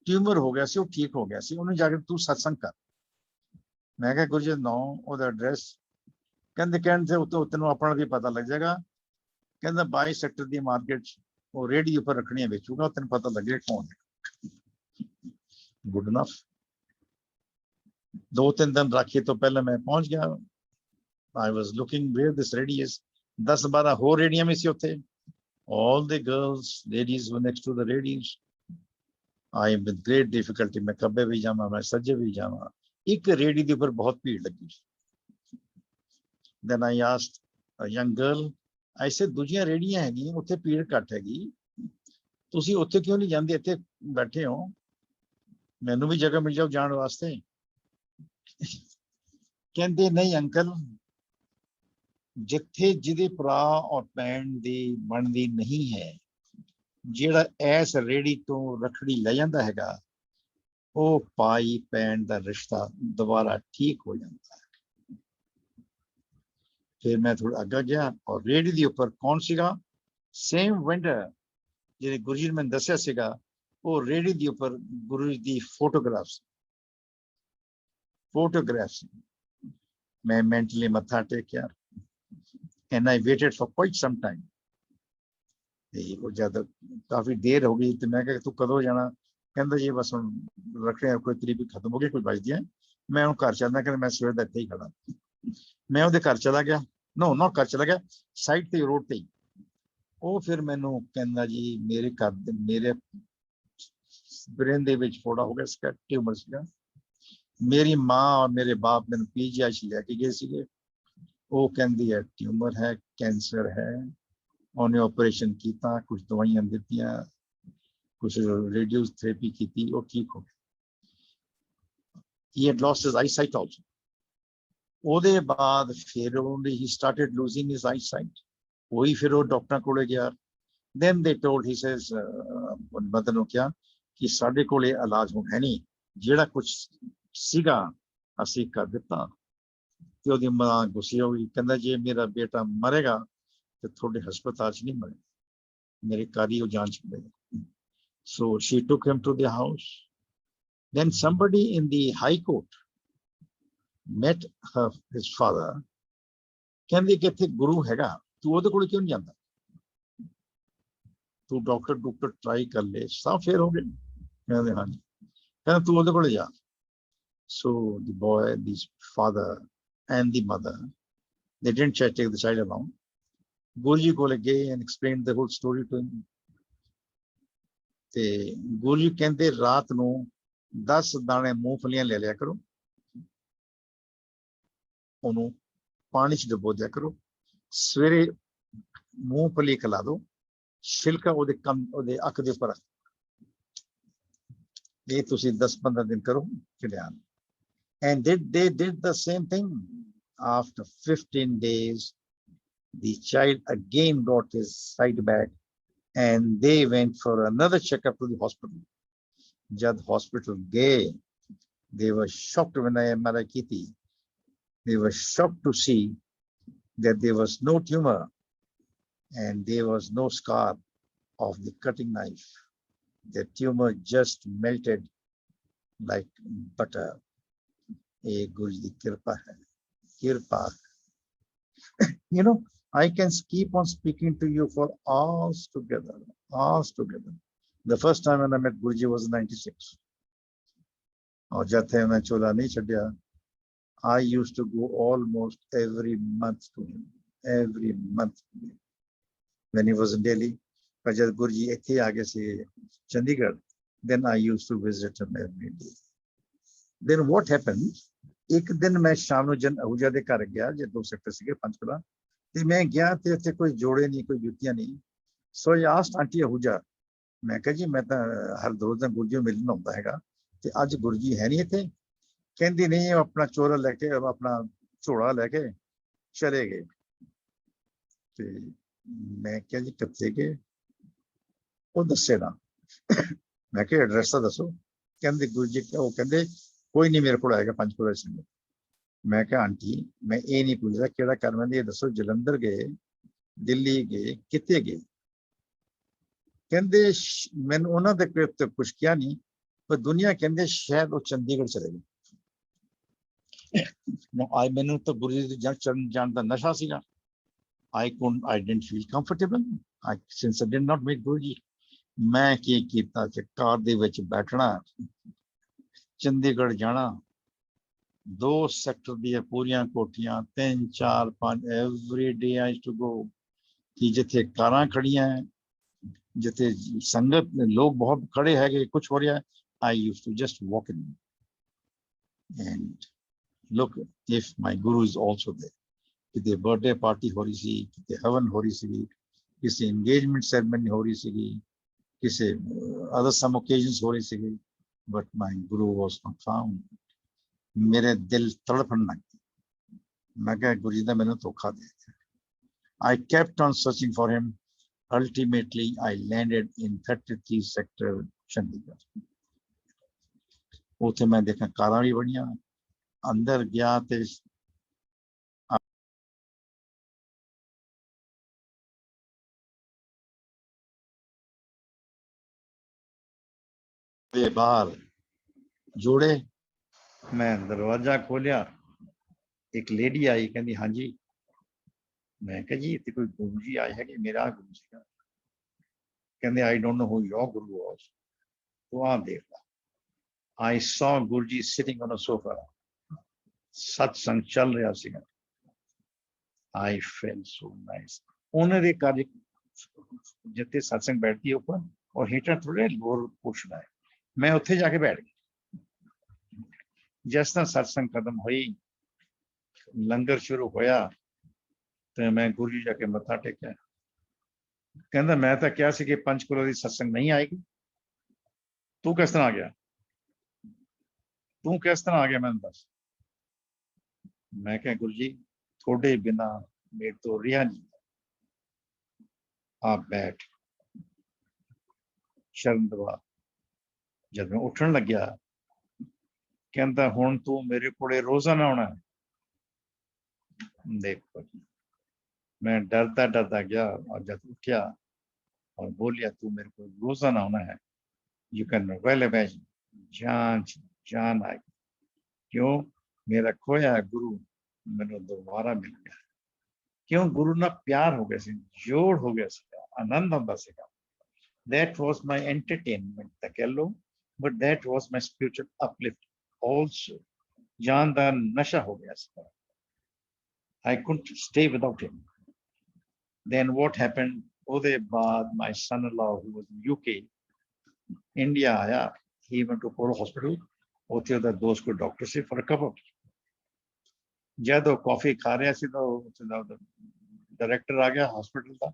ट्यूमर हो गया सी, वो ठीक हो गया सी, उन्हें जाके तू सत्संग कर। मैं कहा गुरु जी नो ओदा एड्रेस, कहंदे कहण से तेनों अपना भी पता लग जाएगा, कहंदा 22 सेक्टर दी मार्केट वो रेडी ऊपर रखनी बेचूगा, तेन पता लगे कौन है। Good enough. 2-3 दिन राखी तो पहले मैं पहुंच गया, I was looking where this rehri is, 10-12 होर रेडियां में सी उत्थे, all the girls ladies were next to the rehris. I am with great difficulty, मैं खब्बे भी जावा, मैं सज्जे भी जावा, एक रेडी के ऊपर बहुत भीड़ लगी। Then I asked a young girl, ऐसे दूजियां रेडियां हैगी उत्थे भीड़ घट हैगी, तुसी उत्थे क्यों नहीं जांदे, इत्थे बैठे हो, मैनू भी जगह मिल जाओ जाने वास्ते। कहंदे नहीं अंकल, जिथे जिदे भरा और भैन दी बनदी नहीं है, जेड़ा ऐस रेड़ी तो रखड़ी ले जांदा हैगा, वो भाई भैन दा रिश्ता दोबारा ठीक हो जाता है। फिर मैं थोड़ा अग्गा गया और रेडी के उपर कौन सीगा सेम वेंडर जिहड़े गुरु जी ने मैंने दस्सिया सीगा वो रेडी के उपर गुरु जी की फोटोग्राफ्स मैं मेंटली मत्था टेकिया and I waited for quite some time वो जब काफी देर हो गई तो मैं कहा तू कदों जाना कहता जी बस हम रखने कोई तरीक खत्म हो गई कोई बजदी है मैं हूँ घर चलना कहते मैं सवेर का इत्थे ही खड़ा मैं वो घर चला गया नो नॉट घर चला गया साइड ते रोड ते वो फिर मैनू कहना जी मेरे घर मेरे ब्रेन दे विच फोड़ा हो गया इसका ट्यूमर सीगा मेरी माँ और मेरे बाप मैंने पीजीआई च लैके गए सीगे वो कहती है ट्यूमर है कैंसर है उन्हें ऑपरेशन किया कुछ दवाइयां दित्तियां कुछ रेडियो थेरेपी की वो ठीक हो गया he had lost his eyesight also ਉਹਦੇ ਬਾਅਦ फिर he started losing his eyesight वही फिर वो डॉक्टर को गया then they told he says Madan ਨੂੰ ਕਿਹਾ कि ਸਾਡੇ ਕੋਲੇ इलाज ਹੁਣ है नहीं ਜਿਹੜਾ कुछ ਸੀਗਾ ਅਸੀਂ कर ਦਿੱਤਾ ਤੇ ਉਹਦੀ ਮਾਂ ਗੁੱਸੇ ਹੋ ਗਈ ਕਹਿੰਦਾ ਜੇ ਮੇਰਾ ਬੇਟਾ ਮਰੇਗਾ ਤੇ ਤੁਹਾਡੇ ਹਸਪਤਾਲ 'ਚ ਨਹੀਂ ਮਰੇ ਮੇਰੇ ਕਾਰੀ ਉਹ ਜਾਨ 'ਚ ਮਰੇਗਾ so she took him to the house then somebody in the high court met his father ਕਹਿੰਦੀ ਕਿ ਇੱਥੇ ਗੁਰੂ ਹੈਗਾ ਤੂੰ ਉਹਦੇ ਕੋਲ ਕਿਉਂ ਨਹੀਂ ਜਾਂਦਾ ਤੂੰ ਡਾਕਟਰ ਟਰਾਈ ਕਰ ਲੈ ਸਭ ਫੇਰ ਹੋ ਗਏ ਕਹਿੰਦੇ ਹਾਂਜੀ ਕਹਿੰਦਾ ਤੂੰ ਉਹਦੇ ਕੋਲ ਜਾ so the boy the father and the mother they didn't take the child along Guru ji ਕੋਲ ਗਏ and explained the whole story to him ਤੇ ਗੁਰੂ ਜੀ ਕਹਿੰਦੇ ਰਾਤ ਨੂੰ 10 ਦਾਣੇ ਮੂੰਗਫਲੀਆਂ ਲੈ ਲਿਆ ਕਰੋ ਉਹਨੂੰ ਪਾਣੀ 'ਚ ਡੁਬੋ ਦਿਆ ਕਰੋ ਸਵੇਰੇ ਮੂੰਗਫਲੀ ਖਿਲਾ ਦਿਓ ਛਿਲਕਾ ਉਹਦੇ ਅੱਖ ਦੇ ਉੱਪਰ ਇਹ ਤੁਸੀਂ 10-15 ਦਿਨ ਕਰੋ ਚੜਿਆਨ and they did the same thing after 15 days the child again got his sight back and they went for another checkup to the hospital jad hospital gay they were shocked when I MRI kiti they were shocked to see that there was no tumor and there was no scar of the cutting knife the tumor just melted like butter a Guru Ji kirpa hai kirpa you know I can keep on speaking to you for hours together the first time when I met Guru Ji was in 96 और जब थे मैं चोला नहीं छड़िया I used to go almost every month to him when he was in Delhi पर जब गुरु जी इत्थे आ गए से Chandigarh then I used to visit him every day then what happened एक दिन मैं शाम ਨੂੰ ਜਨ ਅਹੂਜਾ ਦੇ ਘਰ ਗਿਆ ਜੇ 2 ਸੈਕਟਰ ਸੀਗੇ ਪੰਚਕੂਲਾ ਤੇ ਮੈਂ ਗਿਆ ਤੇ ਉੱਥੇ ਕੋਈ ਜੋੜੇ ਨਹੀਂ ਕੋਈ ਜੁੱਤੀਆਂ ਨਹੀਂ ਸੋ I asked ਆਂਟੀ ਅਹੂਜਾ ਮੈਂ ਕਿਹਾ ਜੀ ਮੈਂ ਤਾਂ ਹਰ ਰੋਜ਼ ਦਾ ਗੁਰੂ ਜੀ ਨੂੰ ਮਿਲਣ ਆਉਂਦਾ ਹੈਗਾ ਤੇ ਅੱਜ ਗੁਰੂ ਜੀ ਹੈ ਨਹੀਂ ਇੱਥੇ ਕਹਿੰਦੀ ਨਹੀਂ ਉਹ ਆਪਣਾ ਚੋਰਾ ਲੈ ਕੇ ਆਪਣਾ ਝੋਲਾ ਲੈ ਕੇ ਚਲੇ ਗਏ ਤੇ ਮੈਂ ਕਿਹਾ ਜੀ ਕਿੱਥੇ ਗਏ ਉਹ ਦੱਸੇ ਨਾ ਮੈਂ ਕਿਹਾ ਐਡਰੈਸ ਤਾਂ ਦੱਸੋ ਕਹਿੰਦੇ ਗੁਰੂ ਜੀ ਉਹ ਕਹਿੰਦੇ ਕੋਈ ਨਹੀਂ ਮੇਰੇ ਕੋਲ ਆਏਗਾ ਪੰਚਕੂਲਾ ਸਿੰਘ ਮੈਂ ਕਿਹਾ ਆਂਟੀ ਮੈਂ ਇਹ ਨਹੀਂ ਪੁੱਛਦਾ ਕਿਹੜਾ ਕਰ ਮੈਂ ਇਹ ਦੱਸੋ ਜਲੰਧਰ ਗਏ ਦਿੱਲੀ ਗਏ ਕਿੱਥੇ ਗਏ ਕਹਿੰਦੇ ਮੈਨੂੰ ਉਹਨਾਂ ਦੇ ਤੇ ਕੁਛ ਕਿਹਾ ਨਹੀਂ ਪਰ ਦੁਨੀਆ ਕਹਿੰਦੇ ਸ਼ਾਇਦ ਉਹ ਚੰਡੀਗੜ੍ਹ ਚਲੇ ਗਏ ਮੈਨੂੰ ਤਾਂ ਗੁਰੂ ਜੀ ਦੇ ਜਾਣ ਦਾ ਨਸ਼ਾ ਸੀਗਾ I didn't feel comfortable since I did not meet Guru Ji ਮੈਂ ਕੀ ਕੀਤਾ ਕਿ ਕਾਰ ਦੇ ਵਿੱਚ ਬੈਠਣਾ ਚੰਡੀਗੜ੍ਹ ਜਾਣਾ 2 ਸੈਕਟਰ ਦੀਆਂ ਪੂਰੀਆਂ ਕੋਠੀਆਂ 3 4 5 every day I used to go ਕਿ ਜਿੱਥੇ ਕਾਰਾਂ ਖੜੀਆਂ ਜਿੱਥੇ ਸੰਗਤ ਲੋਕ ਬਹੁਤ ਖੜੇ ਹੈਗੇ ਕੁਝ ਹੋ ਰਿਹਾ I used to just walk in and look if my guru is also there ਕਿਤੇ ਬਰਥਡੇ ਪਾਰਟੀ ਹੋ ਰਹੀ ਸੀ ਕਿਤੇ ਹਵਨ ਹੋ ਰਹੀ ਸੀ ਕਿਸੇ ਇੰਗੇਜਮੈਂਟ ਸੈਰੇਮਨੀ ਹੋ ਰਹੀ ਸੀਗੀ ਕਿਸੇ other some occasions ਹੋ ਰਹੀ ਸੀਗੀ but my guru was not found ਮੇਰੇ ਦਿਲ ਤੜਫਣ ਲੱਗ ਗਿਆ ਮੈਂ ਕਿਹਾ ਗੁਰੂ ਜੀ ਦਾ ਮੈਨੂੰ ਧੋਖਾ ਦੇ ਦਿੱਤਾ I kept on searching for him ultimately I landed in 33 sector Chandigarh ਉੱਥੇ ਮੈਂ ਦੇਖਾਂ ਕਾਰਾਂ ਵੀ ਬਣੀਆਂ ਅੰਦਰ ਗਿਆ ਤੇ ਦੇ ਬਾਹਰ जोड़े। मैं दरवाजा खोलिया, एक लेडी आई, कहती हाँ जी। मैं कहा जी इतने कोई गुरु जी आए है कि मेरा गुरु जी का। कहते I don't know who your Guru was. तो आप देख ला, I saw Guru ji sitting on a sofa, सत्संग चल रहा सीगा। आई फेल सो नाइस। उन्होंने कार्य जिते सत्संग बैठती है ऊपर और हीटर थोड़े लोअर पोर्शन है, मैं उत्थे जाके बैठ गया। जिस तरह सत्संग खत्म हुई, लंगर शुरू होया, तो मैं गुरु जी जाके मत्था टेकिया। कहता मैं तो क्या सी कि पंचकुला दी सत्संग नहीं आएगी, तू किस तरह आ गया, तू किस तरह आ गया, मैंने दस। मैं क्या गुरु जी थोड़े बिना मेरे तो रिहा नहीं, आप बैठ। शर्म दवा। जब मैं उठन लग गया, कहता हुण तू मेरे कोले रोजाना आना है। देखो मैं डरता डरता गया और जब उठा और बोलिया तू मेरे को रोजाना आना है। यू कैन वेल इमेजिन, जान जान आई। क्यों? मेरा खोया गुरु मैंने दोबारा मिल गया। क्यों? गुरु ना प्यार हो गया सी, जोड़ हो गया सीगा, आनंद आता सीगा। That was my entertainment ता कह लो, but that was my spiritual uplift also। जान दा नशा हो गया सीगा। I couldn't stay without him। Then what happened? ਉਹਦੇ ਬਾਅਦ my son-in-law who was in UK, India आया, he went to Apollo Hospital। ਉੱਥੇ ਉਹਦਾ ਦੋਸਤ ਕੋਈ doctor C for a cup of। जब वो कॉफी खा रहा सी तो डायरेक्टर आ गया हॉस्पिटल का,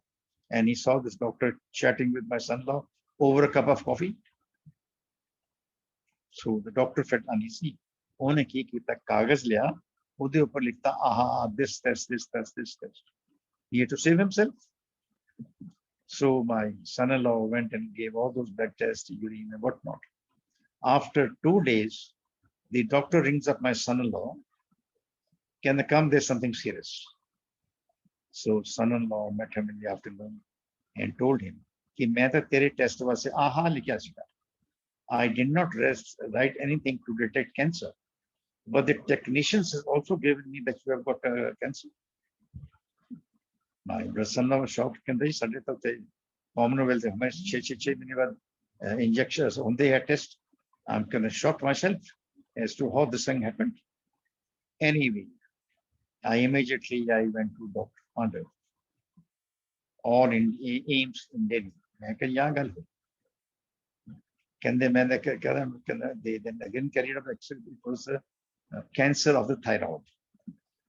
and he saw this doctor chatting with my son-in-law over a cup of coffee। So the doctor felt uneasy। ਉਹਨੇ ਕੀ ਕੀਤਾ, ਕਾਗਜ਼ ਲਿਆ, ਉਹਦੇ ਉੱਪਰ ਲਿਖਤਾ ਆਹਾ this test this test this test। He had to save himself। So my son-in-law went and gave all those blood tests, urine and whatnot। After 2 days, the doctor rings up my son-in-law, can they come, there's something serious। So son-in-law met him in the afternoon and told him कि मैं तो तेरे test वास्ते आहा लिखा सीगा। I did not write anything to detect cancer, but the technicians have also given me that you have got cancer। My son-in-law was shocked। कहते जी साढ़े तो कॉमनवेल्थ में 6 महीने बाद इंजेक्शंस होंगे हैं test. I'm kind of shocked myself as to how this thing happened। Anyway, I immediately went to Dr. Pandey or in AIMS in Delhi। मैं कहा यहाँ गल हुई। कहते मैंने कहना they then again carried out it was cancer of the thyroid।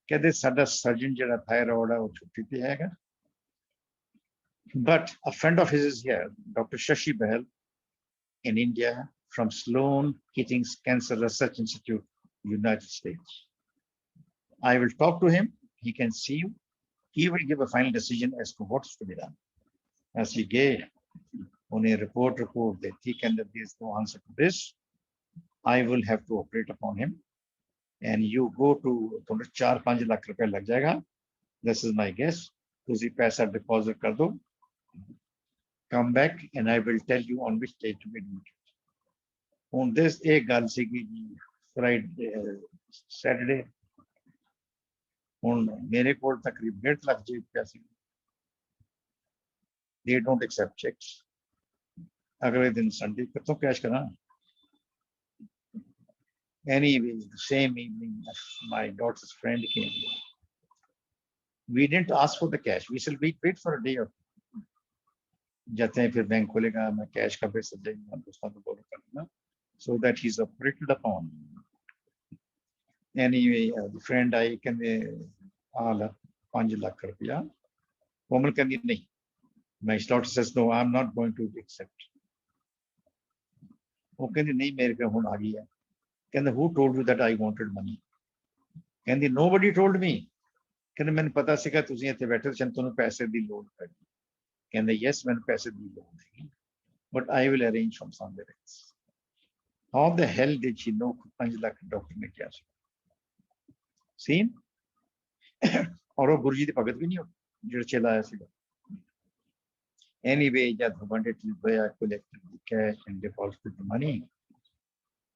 कहते साडा सर्जन जिहड़ा थायराइड है वो छुट्टी पे हैगा। But a friend of his is here, Dr. Shashi Bahal in India from Sloan Kettings Cancer Research Institute, United States। I will talk to him, he can see you, he will give a final decision as to what's to be done। As he gave on a report that he can, there is no answer to this, I will have to operate upon him। And you go to 4-5 lakh रुपया लग जाएगा। This is my guess। तुसी पैसा deposit कर दो, come back and I will tell you on which date to be admitted। On this एक गल सी कि Friday Saturday ਹੁਣ मेरे को तकरीब 1.5 लाख जी रुपया सी। They don't accept checks। अगले दिन संडे कितों कैश करा। Anyway, the same evening my daughter's friend came। We didn't ask for the cash, we said wait for a day or two। जाते हैं फिर बैंक खोलेगा, मैं कैश का पैसा देंगे दोस्तों को बोल करना, so that he's operated upon। Anyway, the friend आई कहते आला 5 लाख रुपया। कोमल कहती नहीं। My daughter says no, I'm not going to accept। वो कहती नहीं मेरे को हुन आ गई है। कहते who told you that I wanted money? कहती nobody told me। कहते मैंने पता सीगा तुसी इत्थे बैठे सन तुहानू पैसे दी लोड़ है। कहते yes मैंने पैसे दी लोड़ है, but I will arrange from somewhere else। How the hell did she know 5 lakh doctor ने क्या सी? Seen? और वो गुरु जी दी भगत भी नहीं हो जो चला आया सीगा। Anyway, जब 100 रुपया collected the cash and deposited the money,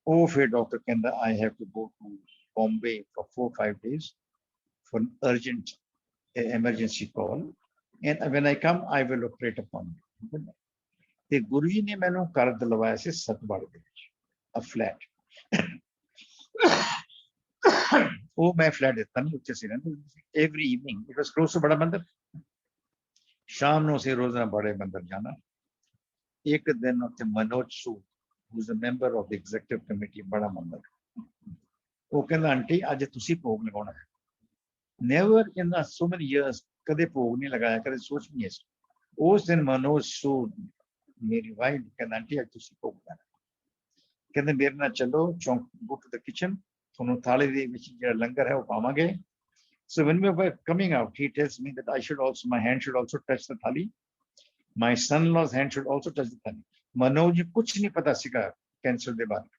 ਉਹ ਫਿਰ ਡਾਕਟਰ ਕਹਿੰਦਾ I have to go to Bombay for 4-5 days for an urgent emergency call and when I come I will operate upon you. ਤੇ ਗੁਰੂ ਜੀ ਨੇ ਮੈਨੂੰ ਕਰ ਦਿਲਵਾਇਆ ਸੀ ਸਤਵਾੜ ਦੇ ਵਿੱਚ a flat ਉਹ ਮੈਂ ਫਲੈਟ ਦਿੱਤਾ ਨਹੀਂ ਉੱਥੇ ਸੀ ਰਹਿੰਦੇ every evening it was close to ਬੜਾ ਮੰਦਰ ਸ਼ਾਮ ਨੂੰ ਅਸੀਂ ਰੋਜ਼ਾਨਾ ਬੜੇ ਮੰਦਰ ਜਾਣਾ ਇੱਕ ਦਿਨ ਉੱਥੇ Manoj Sood who is a member of the executive committee ਬੜਾ ਮੰਦਰ ਉਹ ਕਹਿੰਦਾ ਆਂਟੀ ਅੱਜ ਤੁਸੀਂ ਭੋਗ ਲਗਾਉਣਾ ਹੈ never in the so many years ਕਦੇ ਭੋਗ ਨਹੀਂ ਲਗਾਇਆ ਕਦੇ ਸੋਚ ਨਹੀਂ ਸੀ ਉਸ ਦਿਨ ਮਨੋਜ ਸੂਦ ਮੇਰੀ ਵਾਈਫ ਕਹਿੰਦਾ ਆਂਟੀ ਅੱਜ ਤੁਸੀਂ ਭੋਗ ਲਗਾਉਣਾ ਕਹਿੰਦੇ ਮੇਰੇ ਨਾਲ ਚੱਲੋ ਚੌਂਕ go to the kitchen ਤੁਹਾਨੂੰ ਥਾਲੀ ਦੇ ਵਿੱਚ ਜਿਹੜਾ ਲੰਗਰ ਹੈ ਉਹ ਪਾਵਾਂਗੇ so when we were coming out he tells me that I should also my hand should also touch the thali my son-in-law's hand should also touch the thali Manoj कुछ नहीं पता सीखा कैंसर के बारे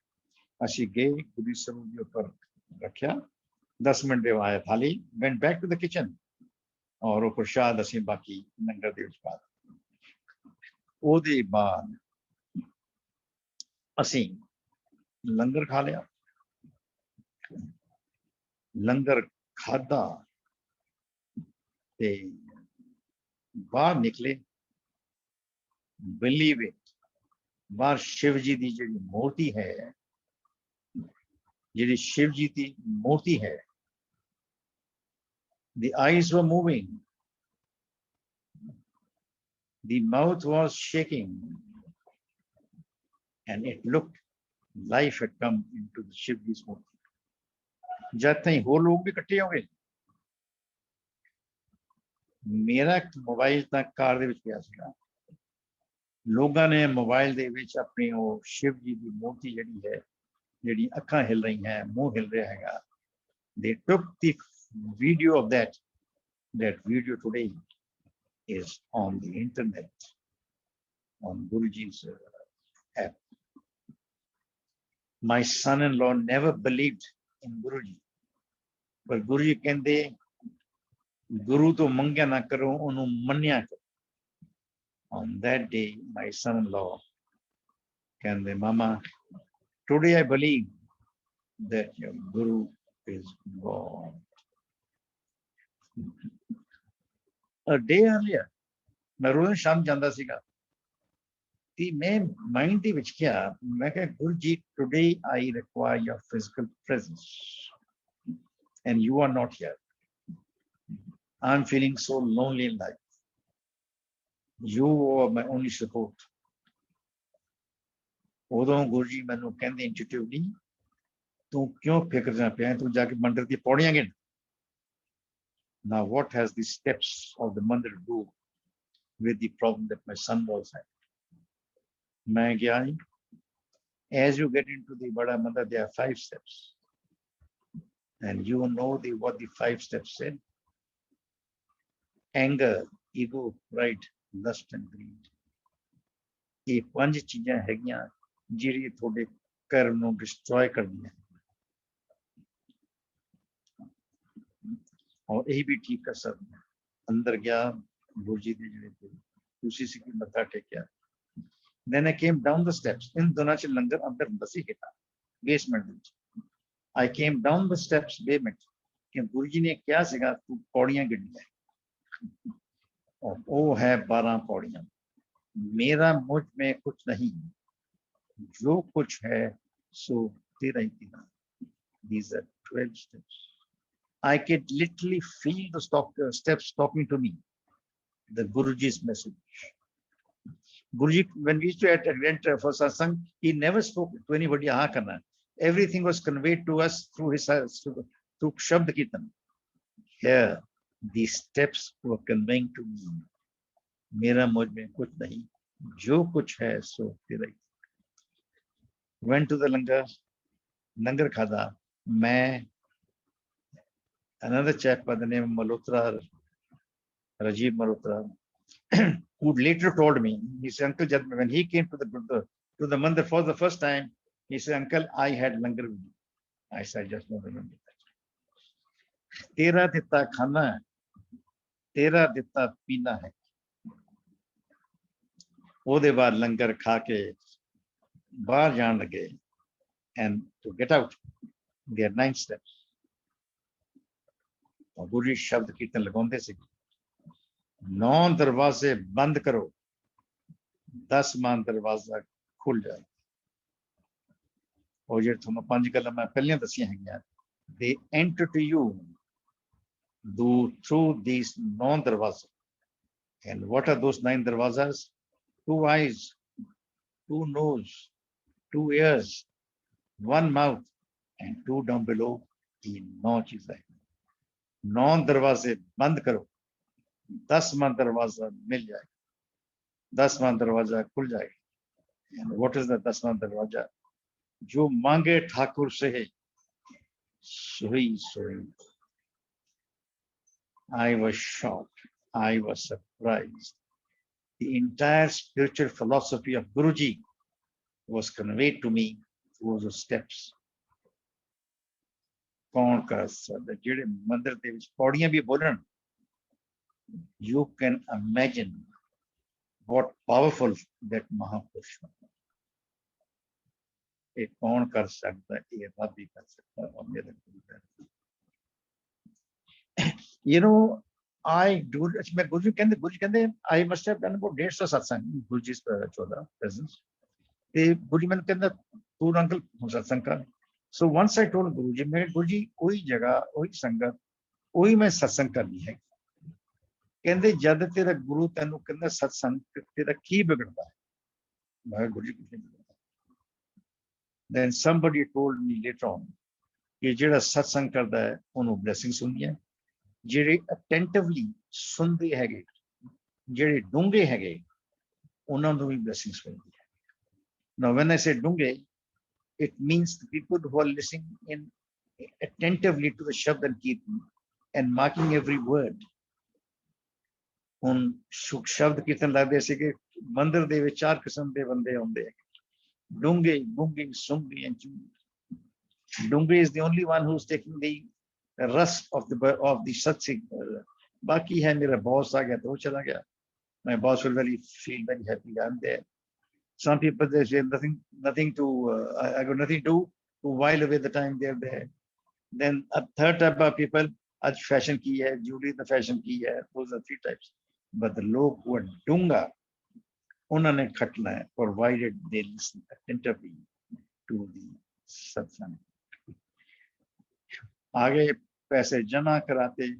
ਅਸੀਂ ਗਏ ਗੁਰੂ ਸਰੂਪ ਦੇ ਉੱਪਰ ਰੱਖਿਆ 10 ਮਿੰਟ ਦੇ ਆਇਆ ਥਾਲੀ went back to the kitchen ਔਰ ਉਹ ਪ੍ਰਸ਼ਾਦ ਅਸੀਂ ਬਾਕੀ ਲੰਗਰ ਦੇ ਵਿੱਚ ਪਾ ਉਹਦੇ ਬਾਅਦ ਅਸੀਂ ਲੰਗਰ ਖਾ ਲਿਆ ਲੰਗਰ ਖਾਦਾ ਤੇ ਬਾਹਰ ਨਿਕਲੇ believe it ਬਾਹਰ शिव जी ਦੀ ਜਿਹੜੀ ਮੂਰਤੀ ਹੈ ਜਿਹੜੀ शिव जी ਦੀ ਮੂਰਤੀ ਹੈ the eyes were moving the mouth was shaking and it looked life had come into the Shiv ji's murti ਜਦ ਤਾਈਂ ਹੋਰ ਲੋਕ ਵੀ ਇਕੱਠੇ ਹੋ ਗਏ ਮੇਰਾ ਮੋਬਾਈਲ ਤਾਂ ਕਾਰ ਦੇ ਵਿੱਚ ਪਿਆ ਸੀਗਾ ਲੋਕਾਂ ਨੇ ਮੋਬਾਈਲ ਦੇ ਵਿੱਚ ਆਪਣੀ ਉਹ शिव जी ਦੀ ਮੂਰਤੀ ਜਿਹੜੀ ਹੈ ਜਿਹੜੀ ਅੱਖਾਂ ਹਿਲ ਰਹੀ ਹੈ ਮੂੰਹ ਹਿਲ ਰਿਹਾ ਹੈਗਾ they took the video of that video today is on the internet on Guruji's app my son-in-law never believed in Guruji but Guruji ਕਹਿੰਦੇ ਗੁਰੂ ਤੋਂ ਮੰਗਿਆ ਨਾ ਕਰੋ ਉਹਨੂੰ ਮੰਨਿਆ ਕਰੋ on that day my son-in-law ਕਹਿੰਦੇ mama today I believe that your guru is gone a day earlier ਮੈਂ ਰੋਜ਼ ਸ਼ਾਮ ਜਾਂਦਾ ਸੀਗਾ ਤੇ ਮੈਂ ਮਾਈਂਡ ਦੇ ਵਿੱਚ ਕਿਹਾ ਮੈਂ ਕਿਹਾ Guru ji today I require your physical presence and you are not here I'm feeling so lonely in life you are my only support ਉਦੋਂ ਗੁਰੂ ਜੀ ਮੈਨੂੰ ਕਹਿੰਦੇ ਇੰਟੂਟਿਵਲੀ ਤੂੰ ਕਿਉਂ ਫਿਕਰ ਨਾ ਪਿਆ ਤੂੰ ਜਾ ਕੇ ਮੰਦਿਰ ਦੀ ਪੌੜੀਆਂ ਗਿਣ now what has the steps of the mandir do with the problem that my son was had ਮੈਂ ਗਿਆ as you get into the bada mandir there are 5 steps and you know what the 5 steps said anger ego pride lust and greed ਇਹ 5 ਚੀਜ਼ਾਂ ਹੈਗੀਆਂ ਜਿਹੜੀ ਤੁਹਾਡੇ ਕਰਮ ਨੂੰ destroy ਕਰਦੀਆਂ ਔਰ ਇਹ ਵੀ ਠੀਕ ਕਰ ਸਕਦੀਆਂ ਅੰਦਰ ਗਿਆ ਗੁਰੂ ਜੀ ਦੇ ਜਿਹੜੇ ਤੁਸੀਂ ਸਿੱਖੀ ਮੱਥਾ ਟੇਕਿਆ then I came down the steps in ਦੋਨਾਂ ਚ ਲੰਗਰ ਅੰਦਰ ਹੁੰਦਾ ਸੀ ਹੇਠਾਂ ਬੇਸਮੈਂਟ ਦੇ ਵਿੱਚ I came down the steps basement ਕਿ ਗੁਰੂ ਜੀ ਨੇ ਕਿਹਾ ਸੀਗਾ ਤੂੰ ਪੌੜੀਆਂ ਗਿਣਨੀਆਂ ਉਹ है 12 पौड़ियां मेरा मुझ में कुछ नहीं जो कुछ है सो तेरा ही तेरा these are 12 steps I could literally feel the steps talking to me the Guruji's message Guruji when we used to enter for satsang he never spoke to anybody हाँ करना everything was conveyed to us through his through shabd kirtan here these steps were conveying to me मेरा मुझ में कुछ नहीं जो कुछ है सो तेरा ही went to the लंगर खादा मैं another chap by the name of Malhotra Rajiv Malhotra who later told me he said uncle Jad when he came to the mandir for the first time he said uncle I had langar with you I said just don't remember that तेरा दिता खाना तेरा दिता पीना है ਉਹਦੇ ਬਾਅਦ ਲੰਗਰ ਖਾ ਕੇ ਬਾਹਰ ਜਾਣ ਲੱਗੇ and to get out. There are 9 steps. और गुरु जी शब्द कीर्तन लगाते से 9 दरवाजे बंद करो, 10वां दरवाजा खुल जाए। और जो तुम 5 गल्लां मैं पहले दसियां हैं, they enter to you through these 9 दरवाजे। And what are those 9 darwazas? 2 eyes, 2 nose, 2 ears, 1 mouth, and 2 down below. ये 9 चीजें। 9 दरवाजे बंद करो, 10वां दरवाजा मिल जाएगा, 10वां दरवाजा खुल जाएगा। And what is the 10वां दरवाजा? जो मांगे ठाकुर से सोई सोई। I was shocked. I was surprised. The entire spiritual philosophy of Guruji was conveyed to me through those steps. कौन कर सकता जेड़े मंदिर दे विच पौड़ियां भी बोलन, you can imagine what powerful that Mahapurush was. ये कौन कर सकता है? ये रब ही कर सकता है। और मेरे गुरु, you know, I do, मैं गुरु कहते I must have done about 150 सत्संग गुरु जी 14 presence। ते गुरु जी मैंने कहता तू अंकल सत्संग कर। So once I told गुरु जी, मैं गुरु जी कोई जगह कोई संगत कोई मैं सत्संग करनी है। कहते जद तेरा गुरु तेन कहता सत्संग तेरा की बिगड़ता है? मैं गुरु जी कुछ नहीं बिगड़ता। Then somebody told me later on कि जेड़ा सत्संग करता है उन्होंने blessings होंगी, जेड़े attentively सुनते हैगे, जेड़े डूंगे हैगे, उन्होंने भी blessings होंगी। Now when I say डूंगे, it means the people who are listening in attentively to the Shabd and Kirtan and marking every word. ਹੁਣ शब्द कीर्तन लगदे सी कि मंदिर दे विच 4 किस्म दे बंदे आउंदे है, डूंगे गूंगे सुंगे and डूंगे is the only one who's taking the rust of the satsang। बाकी है मेरा बॉस आ गया तो चला गया। My boss will feel very happy I'm there। Some people they say nothing to I got nothing to while away the time they're there। Then a third type of people, आज fashion की है, जूली ने fashion की है, those are 3 types। But the लोग who are डूंगा उन्होंने खटना है, provided they listen attentively to the satsang। आगे पैसे जमा कराते,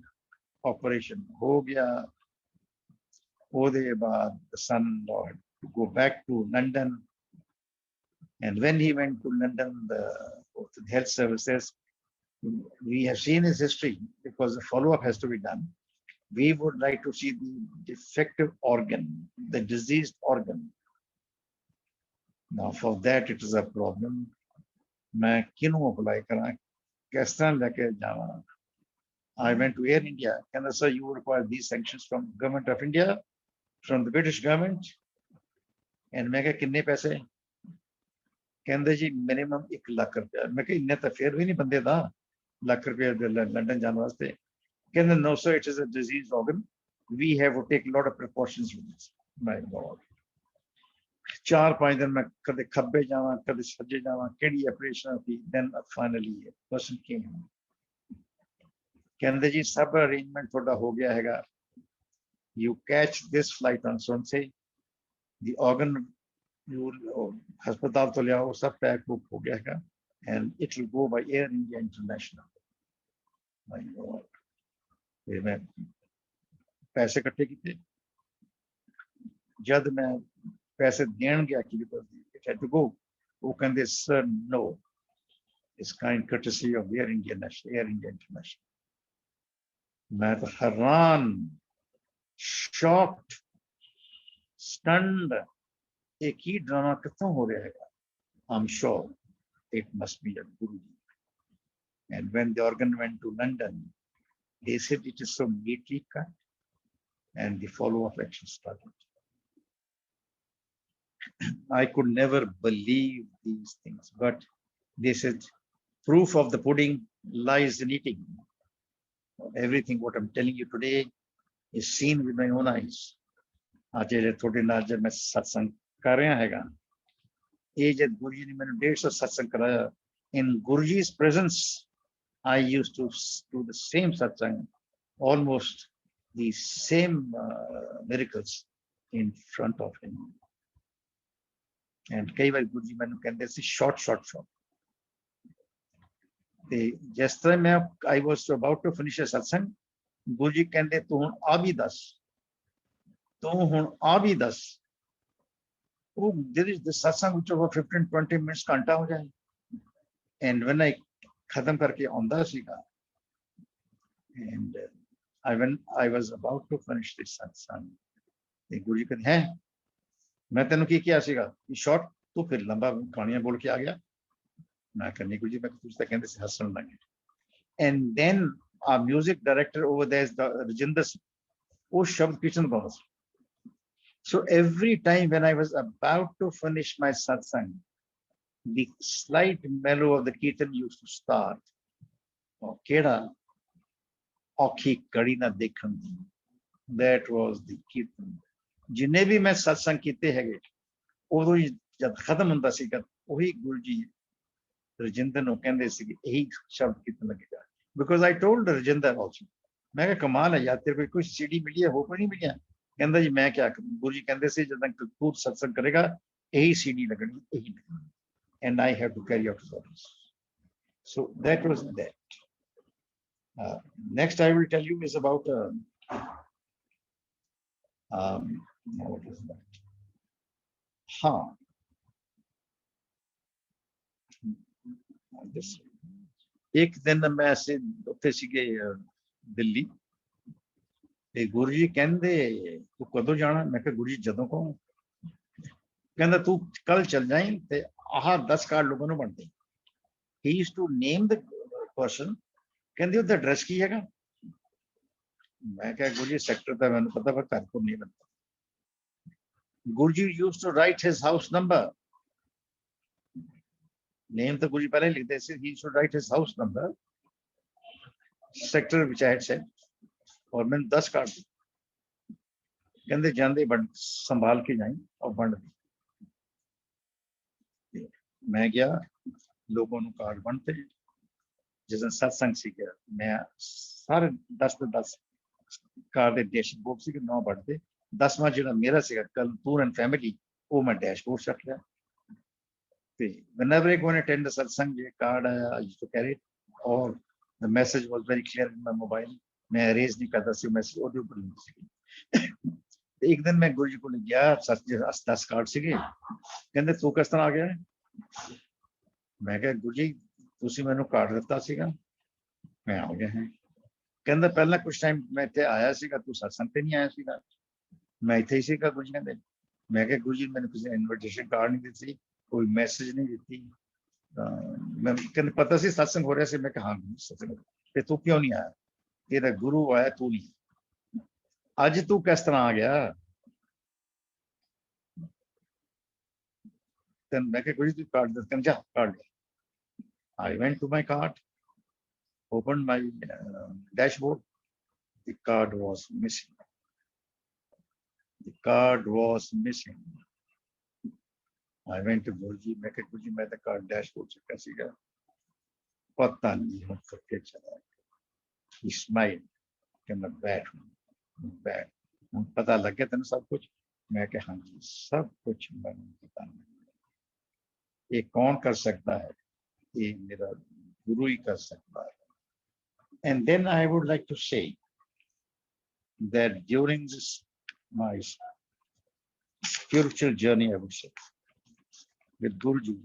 ऑपरेशन हो गया, ओदे बाद the son-in-law had to go back to London, and when he went to London, the health services, we have seen his history because the follow-up has to be done। We would like to see the defective organ, the diseased organ। Now for that it is a problem। मैं किन्हों apply करा, किस तरह लेके जावा? I went to Air India। Can I say you require these sanctions from government of India, from the British government? And मैं कहा किन्ने पैसे? कहते जी मिनिमम 1 लाख रुपया। मैं कहा इन्ने तो फिर भी नहीं बंदे दा लाख रुपया लंदन जाने वास्ते। कहते no sir, it is a diseased organ, we have to take a lot of precautions with this। My God, 4-5 दिन मैं कदे खब्बे जावा कदे सज्जे जावा, केड़ी ऑपरेशन थी। Then finally a person came। कहते जी सब अरेंजमेंट थोड़ा हो गया हैगा, you catch this flight on so and say, the organ you अस्पताल तो ले आओ, सब पैक बुक हो गया हैगा, and it will go by Air India International। My God, फिर मैं पैसे इकट्ठे किए। जब मैं पैसे देन गया कि it had to go, वो कहते sir no, it's kind courtesy of Air India International। मैं तो हैरान, shocked, stunned, एक ही ड्रामा कितना हो रहा है। I'm sure it must be a Guruji। And when the organ went to London, they said it is so neatly cut, and the follow-up action started। I could never believe these things, but they said proof of the pudding lies in eating। Everything what I'm telling you today is seen with my own eyes। आज थोड़े नाल जब मैं सत्संग कर रहा हैगा, ये जब गुरु जी ने मैंने 150 सत्संग कराया, in Guruji's presence I used to do the same satsang, almost the same miracles in front of him. And कई बार गुरु जी मैंने कहते सी short. ते जिस तरह मैं I was about to finish a satsang, गुरु जी कहते तू हुण आ भी दस, तू हुण आ भी दस। वो there is the satsang which over 15-20 minutes घंटा हो जाए, and when I खत्म करके आंदा सीगा, and when I was about to finish this satsang, the गुरु जी कहते हैं मैं तेनों की किया सीगा शॉर्ट, तो फिर लंबा कहानियां बोल के आ गया। मैं कहने गुरु जी मैं कुछ तक कहते से हंसने लगे। And then our music director over there is the Rajinder, वो शब्द कीर्तन गाता। So every time when I was about to finish my satsang, the slight mellow of the kirtan used to start. और केड़ा औखी कड़ी ना देखन, that was the kirtan. जिन्हें भी मैं सत्संग कीते हैगे, उदों जब खत्म होंदा सीगा, वही गुरु जी रजिंदर नु कहंदे सी कि यही शब्द कीर्तन लगेगा। Because I told Rajinder also, मैं कहा कमाल है यार, तेरे को कोई सीडी मिली है, हो कोई नहीं मिली है। कहंदा जी मैं क्या करूं, गुरु जी कहंदे सी जब तक तू सत्संग करेगा यही सीडी लगनी, यही लगनी। And I have to carry out his orders. So that was that. Next I will tell you is about what is that? हाँ, एक दिन मैं ऐसे उत्थे सीगे दिल्ली, ते गुरु जी कहंदे तू कदों जाना, मैं कहा गुरु जी जदों कहो। कहंदा तू कल चल जाए ते आह 10 कार्ड लोगों ने बन दे। He used to name the person, कहंदे उधर एड्रेस की हैगा। मैं कहा गुरु जी सेक्टर दा मैंने पता पर घर को नहीं बनता। गुरु जी used to write his house number. Name तो गुरु जी पहले लिखते थे, he should write his house number, sector which I had said, और मैंने 10 कार्ड दी। कहंदे जांदे बंद संभाल के जाएं और बंद दी। मैं गया, लोगों ने कार्ड बनते, जिस दिन सत्संग सीखा, मैं सारे 10 पे 10 कार्ड डैशबोर्ड से 9 बढ़ते, 10वां जो मेरा सीखा कल टूर एंड फैमिली, वो मैं डैशबोर्ड रख लिया। Whenever I go and attend the satsang, ये card I used to carry it, और the message was very clear in my mobile. मैं erase नहीं करता सी मैसेज, ऑडियो पर लिख सी। एक दिन मैं गुरु जी को ले गया, 10 कार्ड सीगे, कहंदे तू किस तरह आ गया है? मैं कहा गुरु जी तुसी मैनू कार्ड दिता सीगा, मैं आ गया है। कहंदा पहला कुछ टाइम मैं इत्थे आया सीगा, तू सत्संग ते नहीं आया सीगा, मैं इत्थे ही सीगा। गुरु जी कहंदे, मैं कहा गुरु जी मैंने किसी इनविटेशन कार्ड नहीं दी, कोई मैसेज नहीं दी। मैं कहंदे पता सी सत्संग हो रहा सी। मैं कहा हाँ सत्संग, ते तू क्यों नहीं आया? तेरा गुरु आया, तू नहीं। आज तू किस तरह आ गया? मैं कहा गुरु जी तू कार्ड दे, जा कार्ड ले। I went to my card, opened my dashboard. The card was missing. The card was missing. I went to Guruji. मैं कहा गुरुजी मैं तो कार्ड डैशबोर्ड से कैसे गया, पता नहीं हम करके चला। He smiled, कहना बैठ पता लग गया तेन सब कुछ? मैं कहा हाँ जी सब कुछ मैंने पता नहीं। ये कौन कर सकता है? ये मेरा गुरु ही कर सकता है। And then I would like to say that during this my spiritual journey, I would say, with Guruji,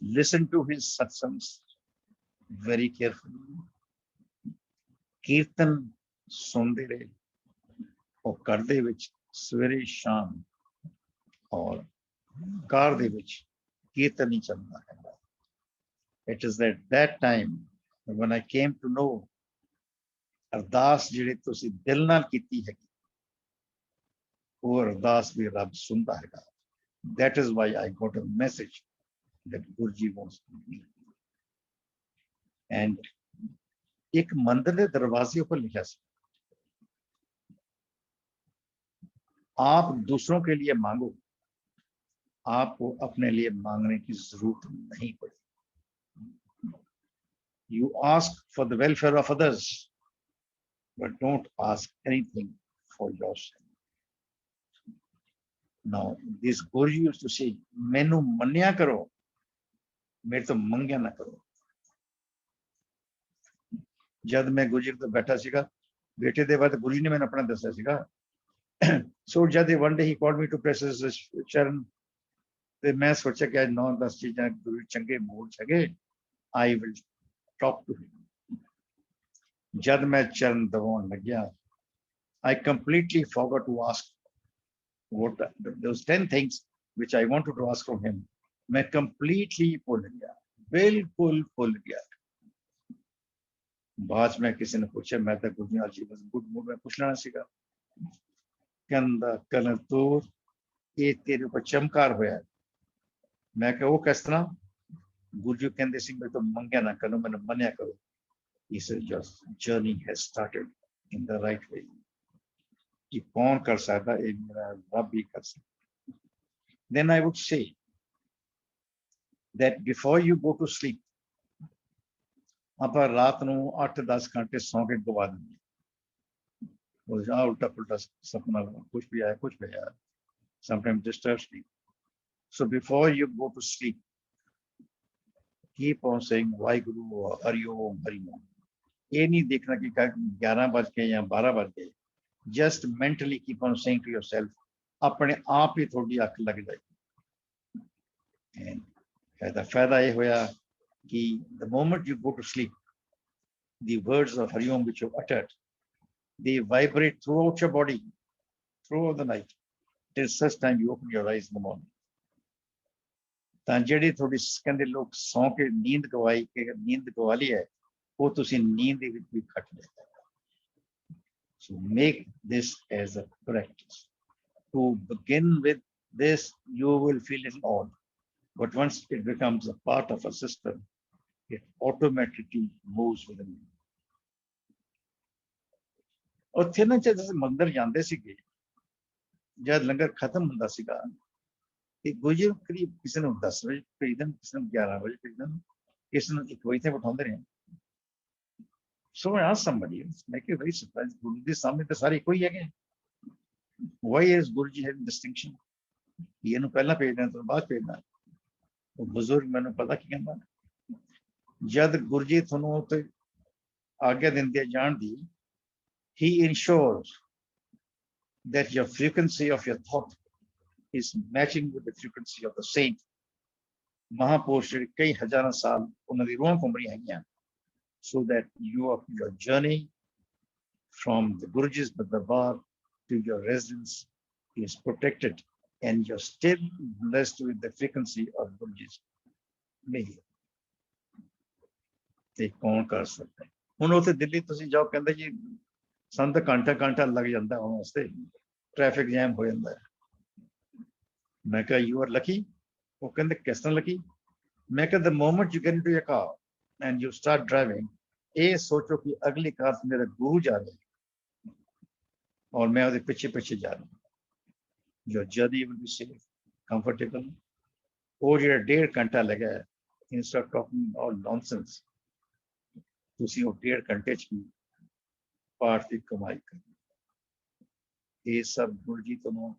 listen to his satsangs very carefully. Kirtan सुनते रहे और करते विच सवेरे शाम और कार दे विच कीर्तन ही चलता है। It is at that time when I came to know अरदास जिहड़ी तुसी दिल नाल कीती है, वो अरदास भी रब सुनता है। That is why I got a message that Guruji wants to meet me. And एक मंदिर के दरवाजे पर लिखा था, आप दूसरों के लिए मांगो आपको अपने लिए मांगने की जरूरत नहीं पड़ती। You ask for the welfare of others, but don't ask anything for yourself. Now, this Guruji used to say, "Menu manya karo, mere to mangya na karo." जब मैं गुरु जी तो बैठा सीगा बेटे दे बाद गुरु जी ने मैंने अपना दसा सीगा सो जब one day he called me to press his चरण ते मैं सोचा कि आज 9-10 चीज़ां गुरु चंगे mood छगे I will talk to him. जब मैं चरण दबाउन लग गया I completely forgot to ask what those 10 things which I wanted to ask from him. मैं completely भूल गया, बिल्कुल भूल गया। बाद में किसी ने पूछा मैं तो गुरु जी बस गुड मूड में पूछ लेना सीगा कहंदा कल तो ये तेरे ऊपर चमकार होया मैं कहा वो किस तरह गुरु जी कहंदे सी मैं तो मंगया ना करो मैंने मन्या करो he said your journey has started in the right way कि कौन कर सकता है मेरा रब भी कर सकता। Then I would say that before you go to sleep ਆਪਾਂ ਰਾਤ ਨੂੰ 8-10 घंटे सौ के गवा देंगे उल्टा पुल्टा सपना कुछ भी आया कुछ भी आया sometimes disturbs me. So before you go to sleep, keep on saying Vaheguru or Hari Om, Hari Om. ये नहीं देखना कि 11 बज के या 12 बज गए। Just mentally keep on saying to yourself, अपने आप ही थोड़ी अख लग जाएगी। And फायदा ये होया कि the moment you go to sleep, the words of Hari Om which you uttered, they vibrate throughout your body, throughout the night, till such time you open your eyes in the morning. ਤਾਂ ਜਿਹੜੀ ਥੋੜੀ ਕਹਿੰਦੇ ਲੋਕ ਸੌਂ ਕੇ ਨੀਂਦ ਗਵਾਈ ਕਿ ਨੀਂਦ ਗਵਾ ਲਈ ਹੈ ਉਹ ਤੁਸੀਂ ਨੀਂਦ ਦੇ ਵਿੱਚ ਵੀ ਖੱਟ ਲੈਂਦੇ so make this as a practice to begin with this you will feel it odd but once it becomes a part of a system it automatically moves within you ਉੱਥੇ ਨਾ ਜਦ ਅਸੀਂ ਮੰਦਰ ਜਾਂਦੇ ਸੀਗੇ ਜਦ ਲੰਗਰ ਖਤਮ ਹੁੰਦਾ ਸੀਗਾ कि गुरु करीब किसी ने 10 बजे कई दिन किसी ने 11 बजे कई दिन किसी ने 1 बजे तक उठाते रहे so I asked somebody make a very surprised गुरु जी सामने तो सारे कोई है why is Guru ji having distinction ये नु पहला भेजना तो बाद भेजना तो बुजुर्ग मैंने पता की कहना जब गुरु जी थानू तो आज्ञा देंदे जान दी he ensures that your frequency of your thought is matching with the frequency of the saint. Mahapurush कई हजारों साल उन्होंने रूह कुमरी हैं so that your journey from the Guruji's Darbar to your residence is protected and you're still blessed with the frequency of Guruji's meher. ते कौन कर सकता है ਹੁਣ ਉੱਥੇ ਦਿੱਲੀ ਤੁਸੀਂ ਜਾਓ ਕਹਿੰਦੇ ਜੀ ਸਾਨੂੰ ਤਾਂ ਘੰਟਾ ਲੱਗ ਜਾਂਦਾ ਉਹਨਾਂ ਵਾਸਤੇ ਟ੍ਰੈਫਿਕ ਜੈਮ ਹੋ ਜਾਂਦਾ ਹੈ मैं कहा you are lucky वो कहते किस तरह lucky मैं कहा the moment you get into your car and you start driving ये सोचो कि अगली कार से मेरा गुरु जा रहा है और मैं उसके पीछे पीछे जा रहा हूँ your journey will be safe comfortable और ये 1.5 घंटा लगा है instead of talking all nonsense ਤੁਸੀਂ ਉਹ 1.5 घंटे ਚ ਪਾਠ ਦੀ ਕਮਾਈ ਕਰਨੀ ਇਹ ਸਭ ਗੁਰੂ ਜੀ ਤੁਹਾਨੂੰ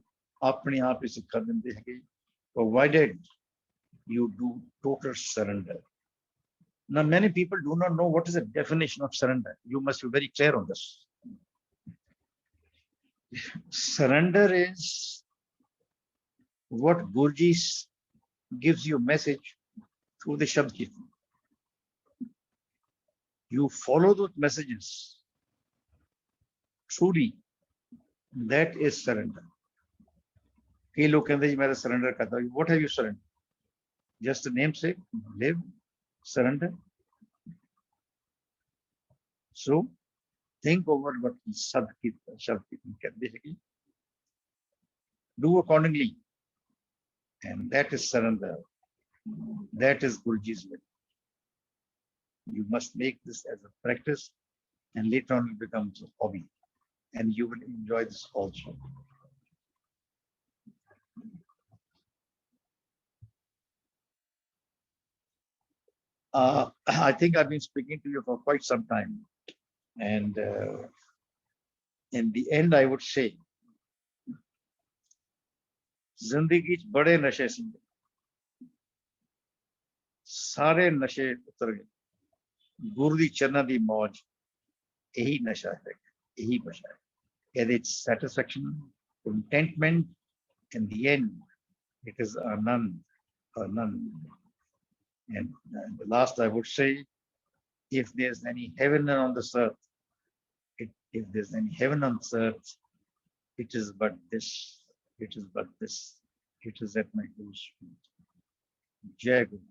अपने आप ही सिखा देंगे हैं provided you do total surrender. Now many people do not know what is the definition of surrender. You must be very clear on this. Surrender is what Guruji gives you a message through the Shabd Kirtan. You follow those messages truly, that is surrender. कई लोग कहते हैं मैं surrender करता हूँ what have you surrender just name से live surrender so think over what शब्द की कहते हैं do accordingly and that is surrender that is गुरुजी's will. You must make this as a practice and later on it becomes a hobby and you will enjoy this also. I think I've been speaking to you for quite some time, and in the end, I would say, जिंदगी च बड़े नशे सी, सारे नशे उतर गए, गुरु दी चरना दी मौज, यही नशा है, यही नशा है. And it's satisfaction, contentment. In the end, it is Anand, Anand. And the last I would say, if there's any heaven on this earth, if there's any heaven on this earth, it is but this, it is but this, it is at my Guru's feet. Jai Guru.